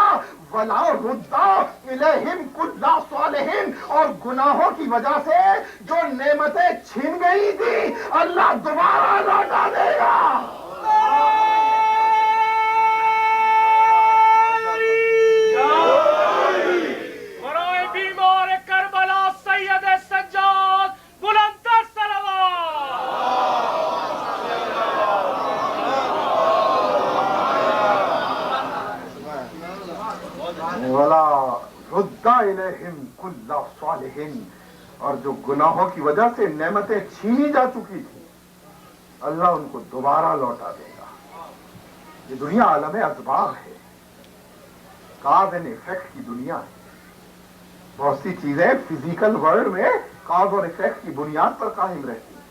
ولا ردا الیہم کل صالح، اور گناہوں کی وجہ سے جو نعمتیں چھن گئی تھی اللہ دوبارہ لوٹا دے گا. ولا رد الیہم کل صالح، اور جو گناہوں کی وجہ سے نعمتیں چھینی جا چکی تھی اللہ ان کو دوبارہ لوٹا دے گا. یہ دنیا عالم اسباب ہے، کاز اینڈ ایفیکٹ کی دنیا ہے. بہت سی چیزیں فزیکل ورلڈ میں کاز اور ایفیکٹ کی بنیاد پر قائم رہتی ہیں.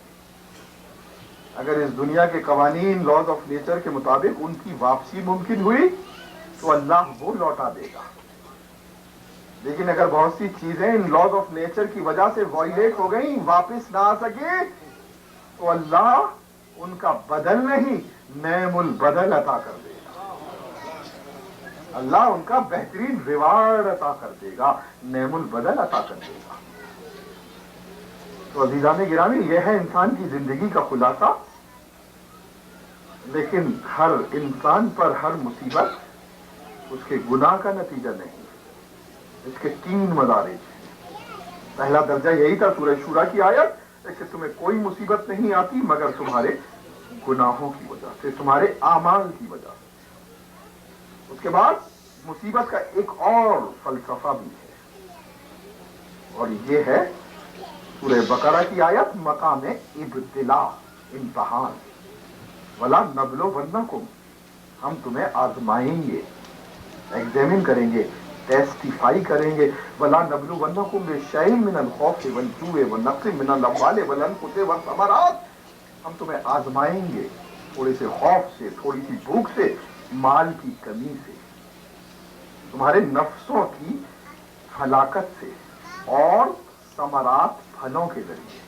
اگر اس دنیا کے قوانین لاز آف نیچر کے مطابق ان کی واپسی ممکن ہوئی تو اللہ وہ لوٹا دے گا. لیکن اگر بہت سی چیزیں ان لاز آف نیچر کی وجہ سے وائلیٹ ہو گئیں، واپس نہ آ سکے، تو اللہ ان کا بدل نہیں نعم البدل عطا کر دے گا. اللہ ان کا بہترین ریوارڈ عطا کر دے گا، نعم البدل عطا کر دے گا. تو عزیزان گرامی یہ ہے انسان کی زندگی کا خلاصہ. لیکن ہر انسان پر ہر مصیبت اس کے گناہ کا نتیجہ نہیں، اس کے 3 مدارج ہیں. پہلا درجہ یہی تھا سورہ شورا کی آیت کہ تمہیں کوئی مصیبت نہیں آتی مگر تمہارے گناہوں کی وجہ سے، تمہارے اعمال کی وجہ سے. اس کے بعد مصیبت کا ایک اور فلسفہ بھی ہے، اور یہ ہے سورہ بقرہ کی آیت مقام ابتلاء، امتحان. وَلَا نَبْلُوَنَّكُمْ، ہم تمہیں آزمائیں گے، ایگزامن کریں گے، ٹیسٹیفائی کریں گے. وَلَا نَبْلُوَنَّكُمْ بِشَيْءٍ مِّنَ الْخَوْفِ وَالْجُوعِ وَنَقْصٍ مِّنَ الْأَمْوَالِ وَالْأَنفُسِ وَالثَّمَرَاتِ، ہم تمہیں آزمائیں گے تھوڑے سے خوف سے، تھوڑی سی بھوک سے، مال کی کمی سے، تمہارے نفسوں کی ہلاکت سے، اور ثمرات پھلوں کے ذریعے.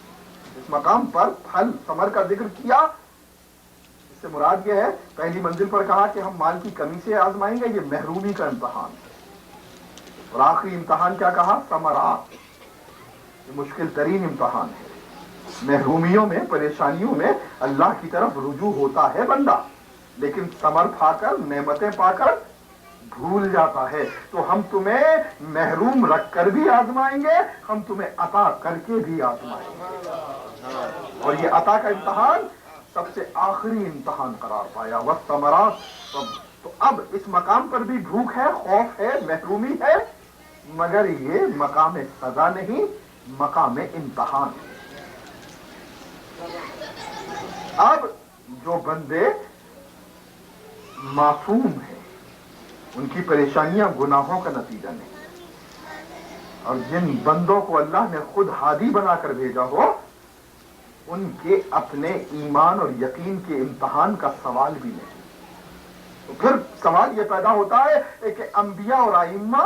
اس مقام پر پھل ثمر کا ذکر کیا، اس سے مراد یہ ہے پہلی منزل پر کہا کہ ہم مال کی کمی سے آزمائیں گے، یہ محرومی کا امتحان ہے. اور آخری امتحان کیا کہا؟ ثمرات، یہ مشکل ترین امتحان ہے. محرومیوں میں، پریشانیوں میں اللہ کی طرف رجوع ہوتا ہے بندہ، لیکن ثمر پا کر، نعمتیں پا کر بھول جاتا ہے. تو ہم تمہیں محروم رکھ کر بھی آزمائیں گے، ہم تمہیں عطا کر کے بھی آزمائیں گے. اور یہ عطا کا امتحان سب سے آخری امتحان قرار پایا. والثمرات، تو اب اس مقام پر بھی بھوک ہے، خوف ہے، محرومی ہے، مگر یہ مقام سزا نہیں، مقام امتحان ہے. اب جو بندے معصوم ہیں ان کی پریشانیاں گناہوں کا نتیجہ نہیں، اور جن بندوں کو اللہ نے خود ہادی بنا کر بھیجا ہو ان کے اپنے ایمان اور یقین کے امتحان کا سوال بھی نہیں. تو پھر سوال یہ پیدا ہوتا ہے کہ انبیاء اور ائمہ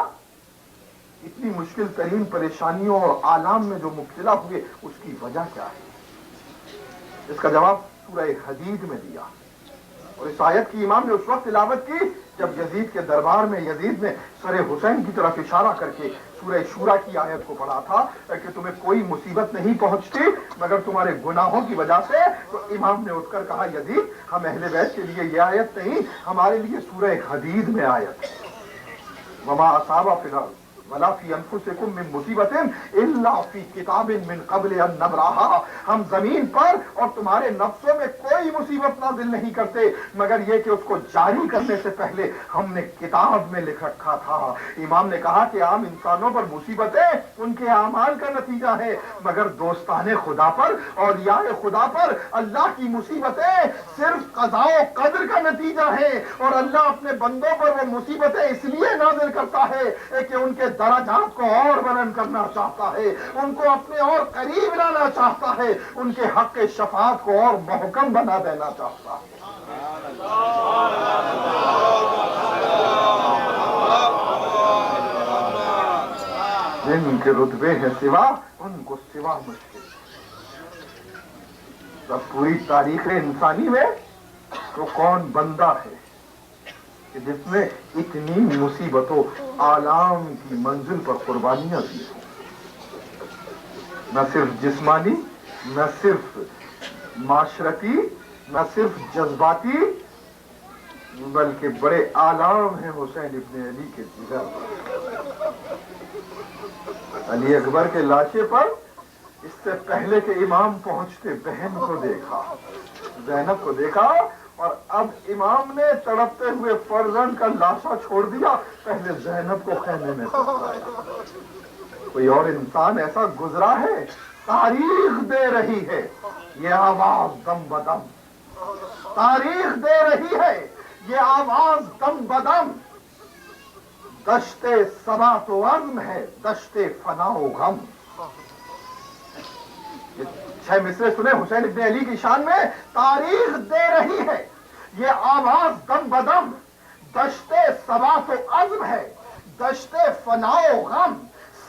اتنی مشکل ترین پریشانیوں اور آلام میں جو مبتلا ہوئے اس کی وجہ کیا ہے؟ اس کا جواب سورہ حدید میں دیا. اور اس آیت کی امام نے اس وقت تلاوت کی جب یزید کے دربار میں یزید نے سر حسین کی طرف اشارہ کر کے سورہ شورا کی آیت کو پڑھا تھا کہ تمہیں کوئی مصیبت نہیں پہنچتی مگر تمہارے گناہوں کی وجہ سے. تو امام نے اٹھ کر کہا یزید ہم اہل بیت کے لیے یہ آیت نہیں، ہمارے لیے سورہ حدید میں آیت ہے. وما اصاب فی الارض ولا فی انفسکم من مصیبت الا فی کتاب من قبل ان نبرہا، ہم زمین پر اور تمہارے نفسوں میں کوئی مصیبت نازل نہیں کرتے مگر یہ کہ اس کو جاری کرنے سے پہلے ہم نے کتاب میں لکھ رکھا تھا۔ امام نے کہا کہ عام انسانوں پر مصیبتیں ان کے اعمال کا نتیجہ ہے، مگر دوستان خدا پر، اولیاء خدا پر اللہ کی مصیبتیں صرف قضاء و قدر کا نتیجہ ہے، اور اللہ اپنے بندوں پر وہ مصیبتیں اس لیے نازل کرتا ہے کہ ان کے درجات کو اور بلند کرنا چاہتا ہے، ان کو اپنے اور قریب لانا چاہتا ہے، ان کے حق شفاعت کو اور محکم بنا دینا چاہتا ہے۔ جن کے رتبے ہیں سوا، ان کو سوا مشکل۔ جب پوری تاریخ انسانی میں تو کون بندہ ہے کہ جس نے اتنی مصیبتوں آلام کی منزل پر قربانیاں دی ہوں، نہ صرف جسمانی، نہ صرف معاشرتی، نہ صرف جذباتی، بلکہ بڑے آلام ہیں حسین ابن علی کے جگر پر۔ علی اکبر کے لاشے پر اس سے پہلے کہ امام پہنچتے بہن کو دیکھا، زینب کو دیکھا، اور اب امام نے تڑپتے ہوئے فرزند کا لاشا چھوڑ دیا، پہلے زینب کو خیمے میں سمایا۔ کوئی اور انسان ایسا گزرا ہے؟ تاریخ دے رہی ہے یہ آواز دم بدم، تاریخ دے رہی ہے یہ آواز دم بدم۔ دشت ثبات و عزم ہے، دشت فنا و غم۔ چھ مصرے سنے حسین ابن علی کی شان میں، تاریخ دے رہی ہے یہ آواز دم بدم، دشت ثبات و عزم ہے، دشت فنا و غم۔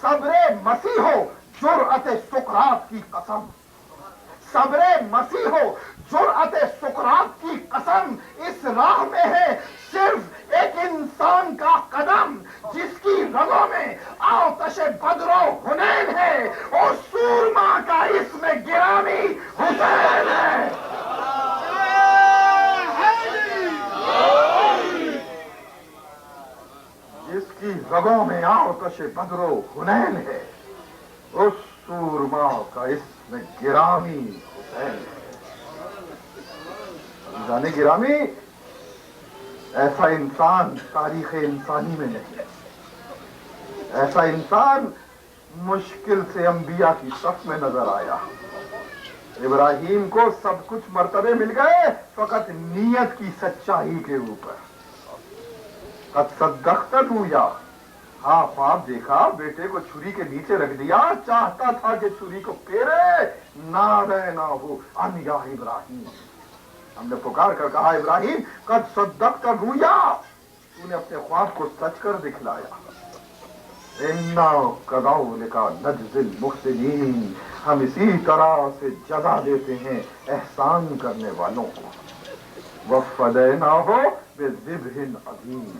صبر مسیح ہو جرأت سقراط کی قسم، صبر مسیح ہو جرأت سقراط کی قسم۔ اس راہ میں ہے صرف ایک انسان کا قدم، جس کی رگوں میں آتش بدر و حنین ہے، اور سورما کا اسم گرامی حسین ہے۔ جس کی رگوں میں آتش بدر و حنین ہے، اس سورما کا اسم گرامی حسین ہے۔ جانے گرامی، ایسا انسان تاریخ انسانی میں نہیں، ایسا انسان مشکل سے انبیاء کی صف میں نظر آیا۔ ابراہیم کو سب کچھ مرتبے مل گئے، فقط نیت کی سچائی کے اوپر۔ قد صدقت رؤیا، ہاں خواب دیکھا، بیٹے کو چھری کے نیچے رکھ دیا، چاہتا تھا کہ چھری کو پھیرے، نادینہ ہو ان یا ابراہیم، ہم نے پکار کر کہا ابراہیم قد صدقت رؤیا، تو نے اپنے خواب کو سچ کر دکھلایا۔ انا کذالک نجزی المحسنین، ہم اسی طرح سے جزا دیتے ہیں احسان کرنے والوں کو۔ وفدیناہ بذبح عظیم،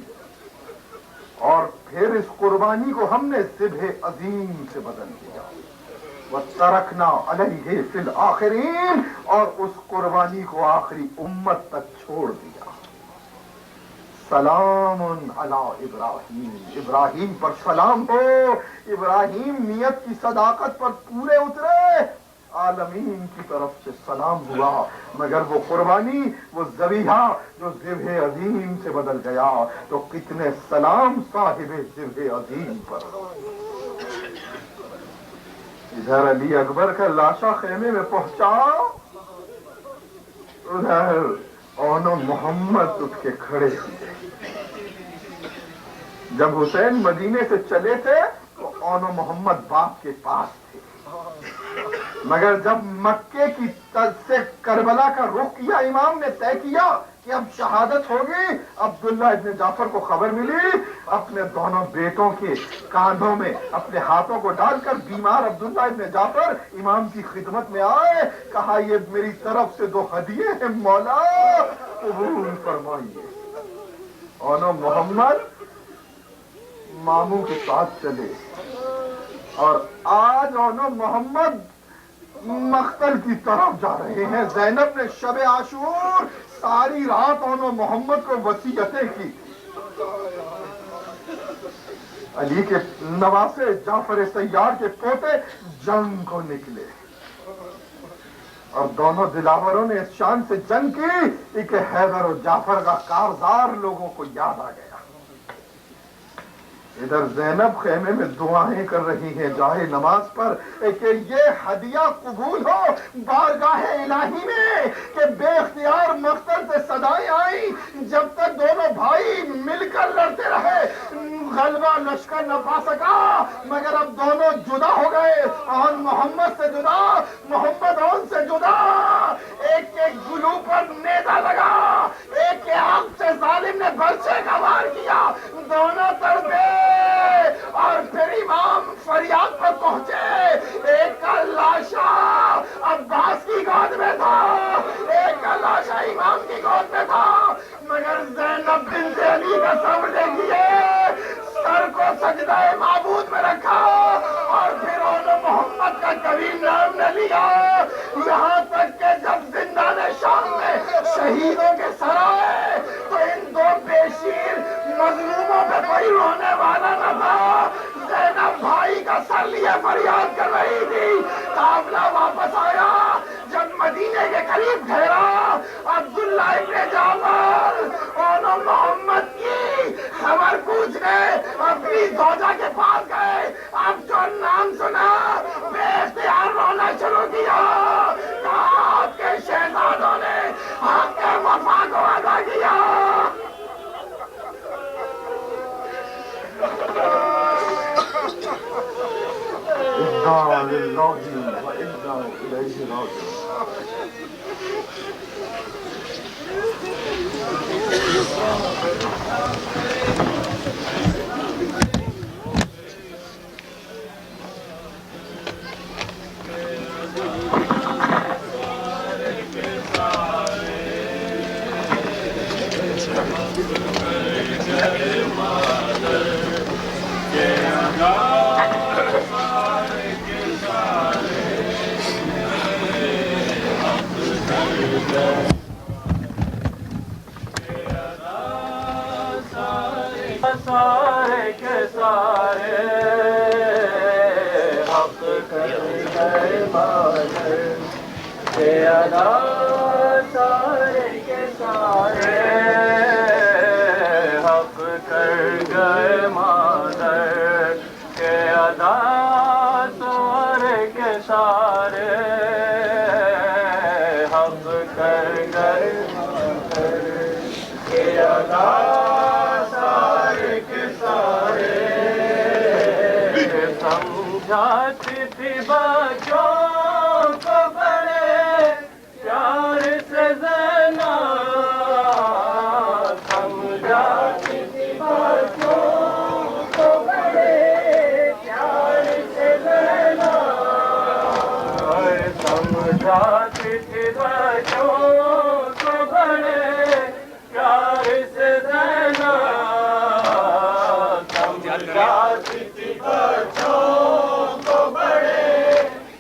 اور پھر اس قربانی کو ہم نے ذبح عظیم سے بدل دیا۔ وَتَرَكْنَا عَلَيْهِ فِي الْآخِرِينَ، اور اس قربانی کو آخری امت تک چھوڑ دیا۔ سلام علی ابراہیم، ابراہیم پر سلام ہو، ابراہیم نیت کی صداقت پر پورے اترے، عالمین کی طرف سے سلام ہوا، مگر وہ قربانی، وہ ذبیحہ جو ذبح عظیم سے بدل گیا، تو کتنے سلام صاحب ذبح عظیم پر۔ ادھر علی اکبر کا لاشا خیمے میں پہنچا، ادھر اونو محمد اٹھ کے کھڑے ہوئے۔ جب حسین مدینے سے چلے تھے تو اونو محمد باپ کے پاس تھے، مگر جب مکے کی طرف سے کربلا کا رخ کیا، امام نے طے کیا کہ اب شہادت ہوگی، عبداللہ ابن جعفر کو خبر ملی، اپنے دونوں بیٹوں کے کاندھوں میں اپنے ہاتھوں کو ڈال کر بیمار عبداللہ ابن جعفر امام کی خدمت میں آئے، کہا یہ میری طرف سے 2 ہدیے ہیں مولا، قبول فرمائیے۔ اونو محمد ماموں کے ساتھ چلے، اور آج اونو محمد مقتل کی طرف جا رہے ہیں۔ زینب نے شب عاشور ساری رات اونو محمد کو وصیتیں کی، علی کے نواسے جعفر سیار کے پوتے جنگ کو نکلے اور دونوں دلاوروں نے اس شان سے جنگ کی کہ حیدر و جعفر کا کارزار لوگوں کو یاد آ گیا۔ ادھر زینب خیمے میں دعائیں کر رہی ہیں جاہے نماز پر کہ یہ ہدیہ قبول ہو بارگاہ الہی میں، کہ بے اختیار مقتل سے صدائیں آئیں جب تک دونوں بھائی مل کر لڑتے رہے، غلبہ لشکر نہ پا سکا، مگر اب دونوں جدا ہو گئے، آن محمد سے جدا، محمد آن سے جدا، ایک کے گلو پر نیزہ لگا، ایک کے آنکھ سے ظالم نے برچے کا وار کیا، دونوں تڑپے اور پھر امام فریاد پر پہنچے، ایک کا لاشا عباس کی گود میں تھا، ایک کا لاشا امام کی گود میں تھا، مگر زینب بنت علی کا صبر دیکھیے، سر کو سجدہ معبود میں رکھا اور پھر انہوں محمد کا کبھی نام نہ لیا، یہاں تک کہ جب زندان شام میں شہیدوں کے سر آئے تو ان دو بے شیر مظلوموں پہ کوئی رونے والا نہ تھا۔ زینب بھائی کا سر لیے فریاد کر رہی تھی، قافلہ واپس آیا، جب مدینے کے قریب ٹھہرا، عبداللہ ابن جعفر انہوں محمد کی خبر پوچھنے اپنی زوجہ کے پاس گئے، اب جو نام سنا بے اختیار رونا شروع کیا، کہا آپ کے شہزادوں نے آپ کے وفا کو ادا کیا۔ اِنَّا لِلَّهِ وَإِنَّا إِلَيْهِ رَاجِعُونَ۔ سارے کے سارے حق کر گئے مادر کے ادا، سارے کے سارے حق کر گئے مادر کے ادا، سارے کے سارے حق کر گئے مادر کے ادا، سمجھاتی تھی بچوں کو بڑے پیار سے زینب، سمجھاتی تھی بچوں کو بڑے پیار سے زینب، سمجھاتی تھی بچوں کو بڑے پیار سے زینب، سمجھاتی تھی بچوں کو بڑے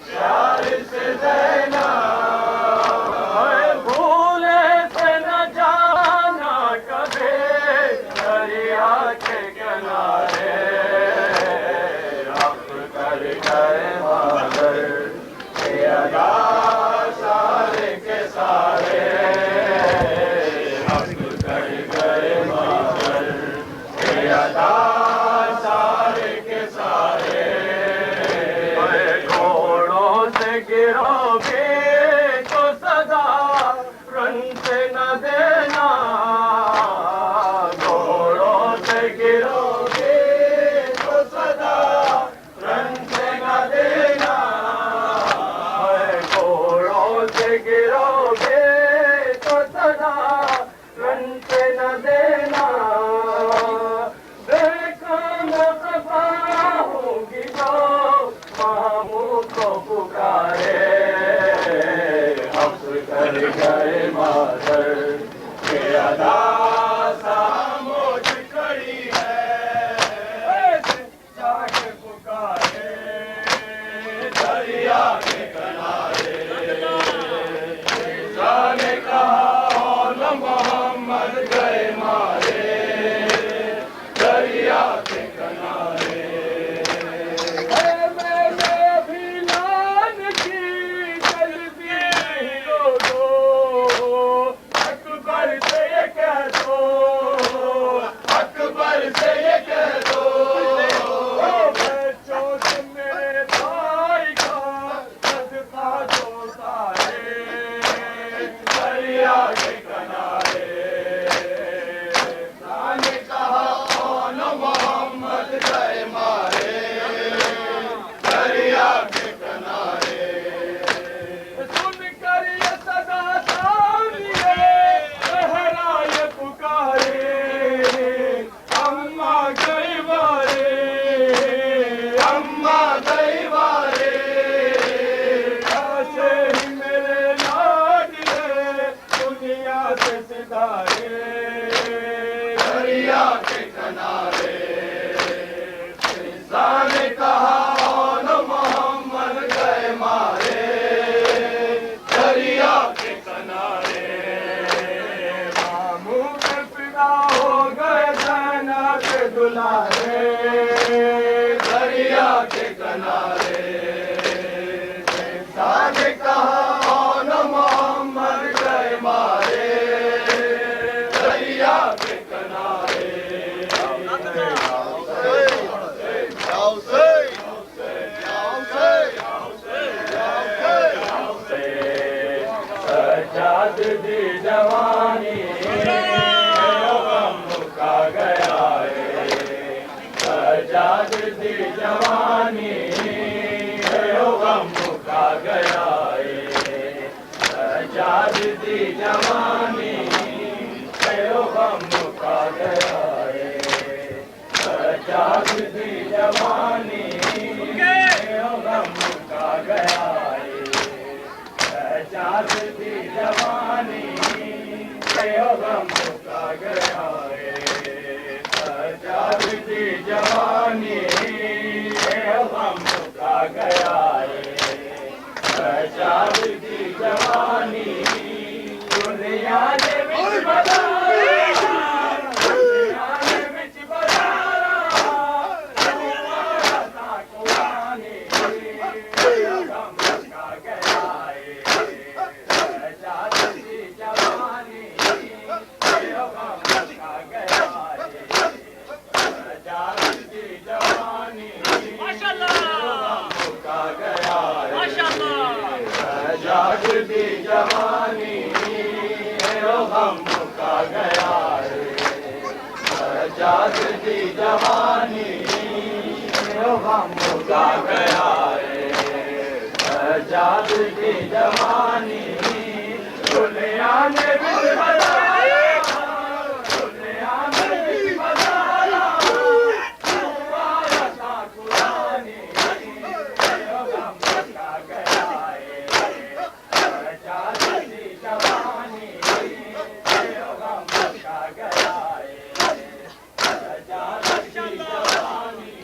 پیار سے زینب، بھولے سے نہ جانا کبھی دریا کے کنارے، حق کر گئے مادر کے ادا، سارے کے سارے کے کنارے فضا نے کہا اون محمد گئے مارے دریا کے کنارے ماموں کے فدا ہو گئے زینب کے دلارے دریا کے کنارے فضا نے کہا اون محمد گئے مارے دریا کے کنارے سجاد دی جوانی غم کا گیا ہے سجاد دی جوانی غم کا گیا ہے سجاد دی جوانی غم کا گیا ہے سجاد دی جوانی غم کا گیا ہے سجاد دی جوانی غم کا گیا ہے سجاد دی جوانی غم کا گیا ہے سجاد دی جوانی دنیا دے وچ بدارا دنیا دے وچ بدارا تمہارا تا قرآن غم کا گیا ہے سجاد دی جوانی غم کا گیا ہے سجاد دی جوانی غم کا گیا ہے سجاد دی جوانی غم کا گیا ہے سجاد دی جوانی غم کا گیا ہے سجاد دی جوانی دنیا نے وچ بدارا دنیا نے وچ بدارا تمہارا تا قرآن غم کا گیا ہے سجاد دی جوانی غم کا گیا ہے سجاد دی جوانی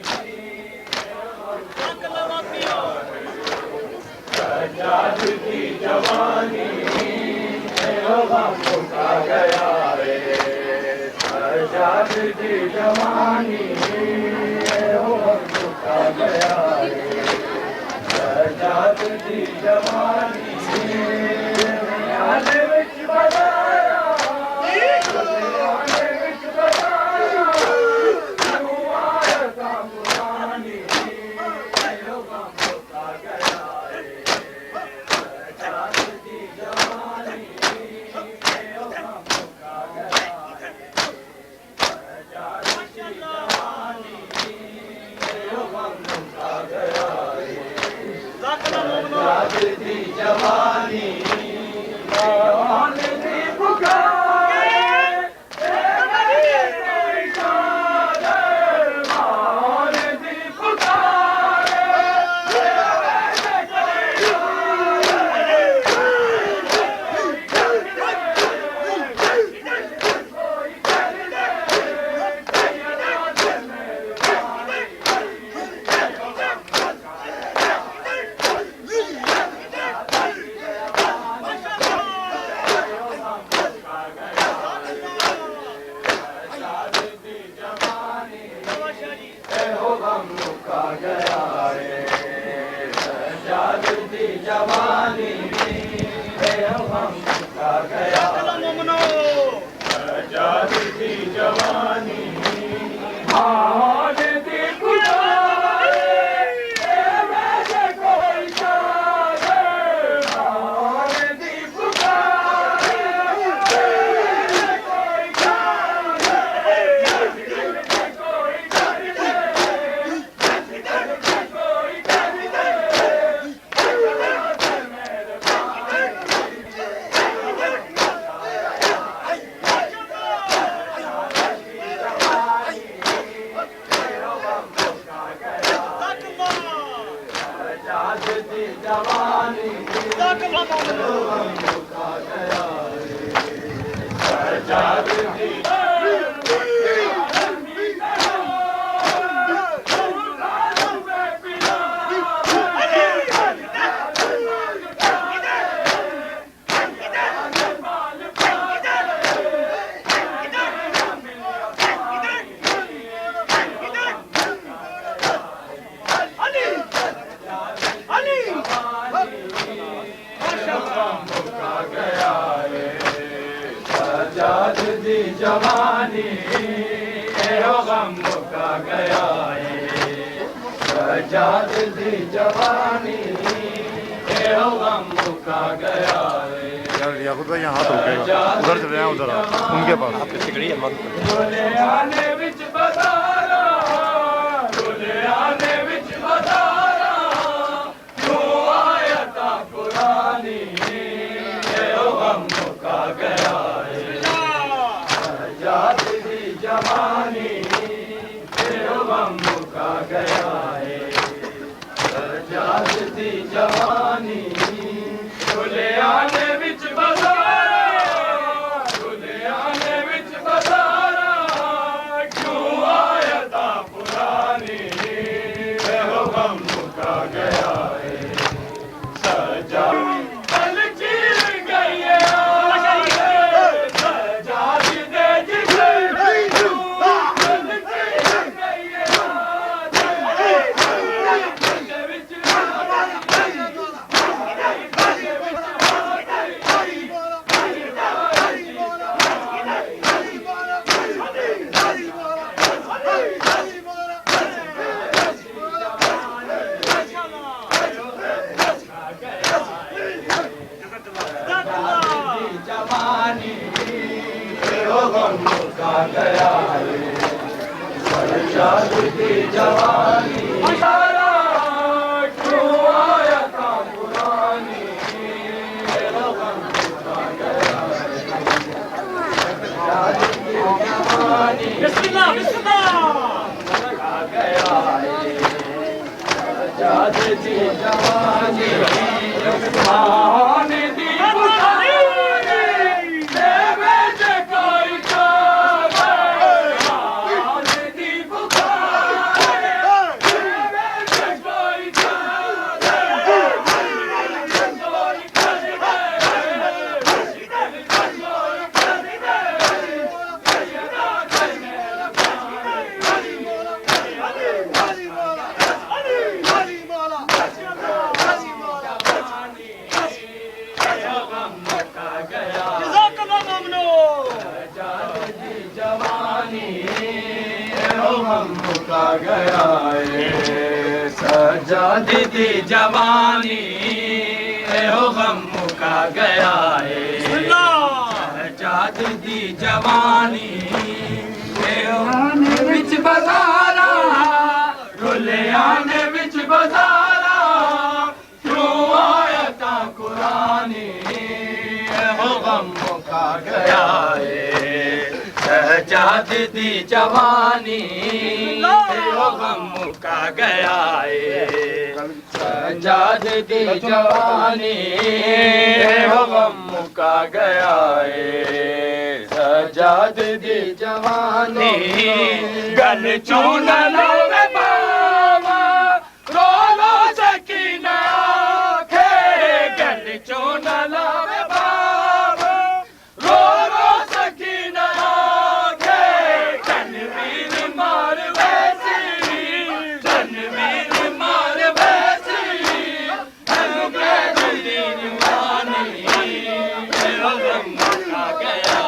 سجاد دی جوانی غم کا گیا ہے سجاد دی جوانی غم کا گیا ہے سجاد دی جوانی دنیا دے وچ بدارا دنیا دے وچ بدارا تمہارا تا قرآن غم کا گیا ہے سجاد دی جوانی غم کا گیا ہے سجاد دی جوانی غم کا گیا ہے سجاد دی جوانی جوان دی پکار کوئی شاد مان دی پکار سجاد دی دی جوانی غم کا گیا سجاد دی جوانی غم کا گیا یعقوب بھائی یہاں ہاتھ ہو گیا ادھر چلے ہیں ادھر ان کے پاس آپ آنے وچ بازارا رولے آنے وچ بازارا کیوں آیا تا قرآنی غم کا گیا سجاد دی جوانی غم کا گیا سجاد دی جوانی رولے آنے وچ بازارا رولے آنے وچ بازارا کیوں آیا تا پرانی غم کا گیا سجاد دل چیر گئی سجاد دے جگر دل چیر گئی جوانی غم کا گیا سجاد دی جوانی کیوں آیا تا پرانی غم کا گیا سجاد دی جوانی بسم اللہ کا گیا سجاد دی جوانی آنے دی گیا سجاد دی جوانی غم کا گیا سجاد دی جوانی وچ بازارا رولے آنے وچ بازارا کیوں آیا تا قرآنی غم کا گیا سجاد دی جوانی غم کا گیا سجاد دی جوانی غم کا گیا سجاد دی جوانی گل چون لو بابا رولو سکینہ آنکھے گل چون لو بابا رولو سکینہ آنکھے تنویر مار ویسی تنویر مار ویسی غم کا گیا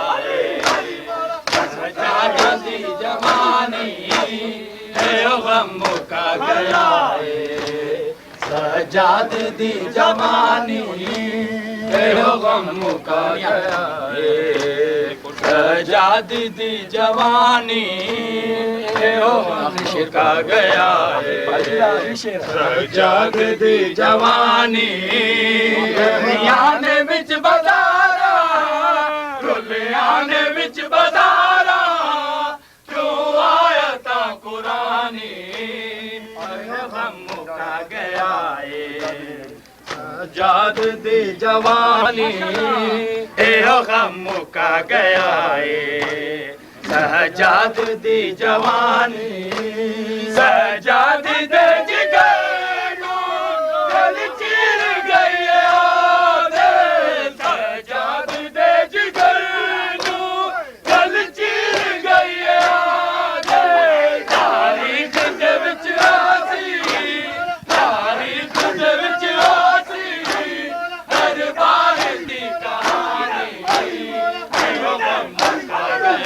سجاد دی جوانی غم کا گیا سجاد دی جوانی غم کا گیا سجاد دی جوانی غم کا گیا سجاد دی جوانی آنے وچ بازارا رولے آنے وچ بازارا کیوں آیا تا قرآنی غم کا گیا سجاد دی جوانی غم کا گیا سجاد دی جوانی سجاد دے جگر دل چیر گئی سجاد دے جگر دل چیر گئی تاریخ دے وچ آسی تاریخ دے وچ آسی ہر بار دی کہانی غم کا گیا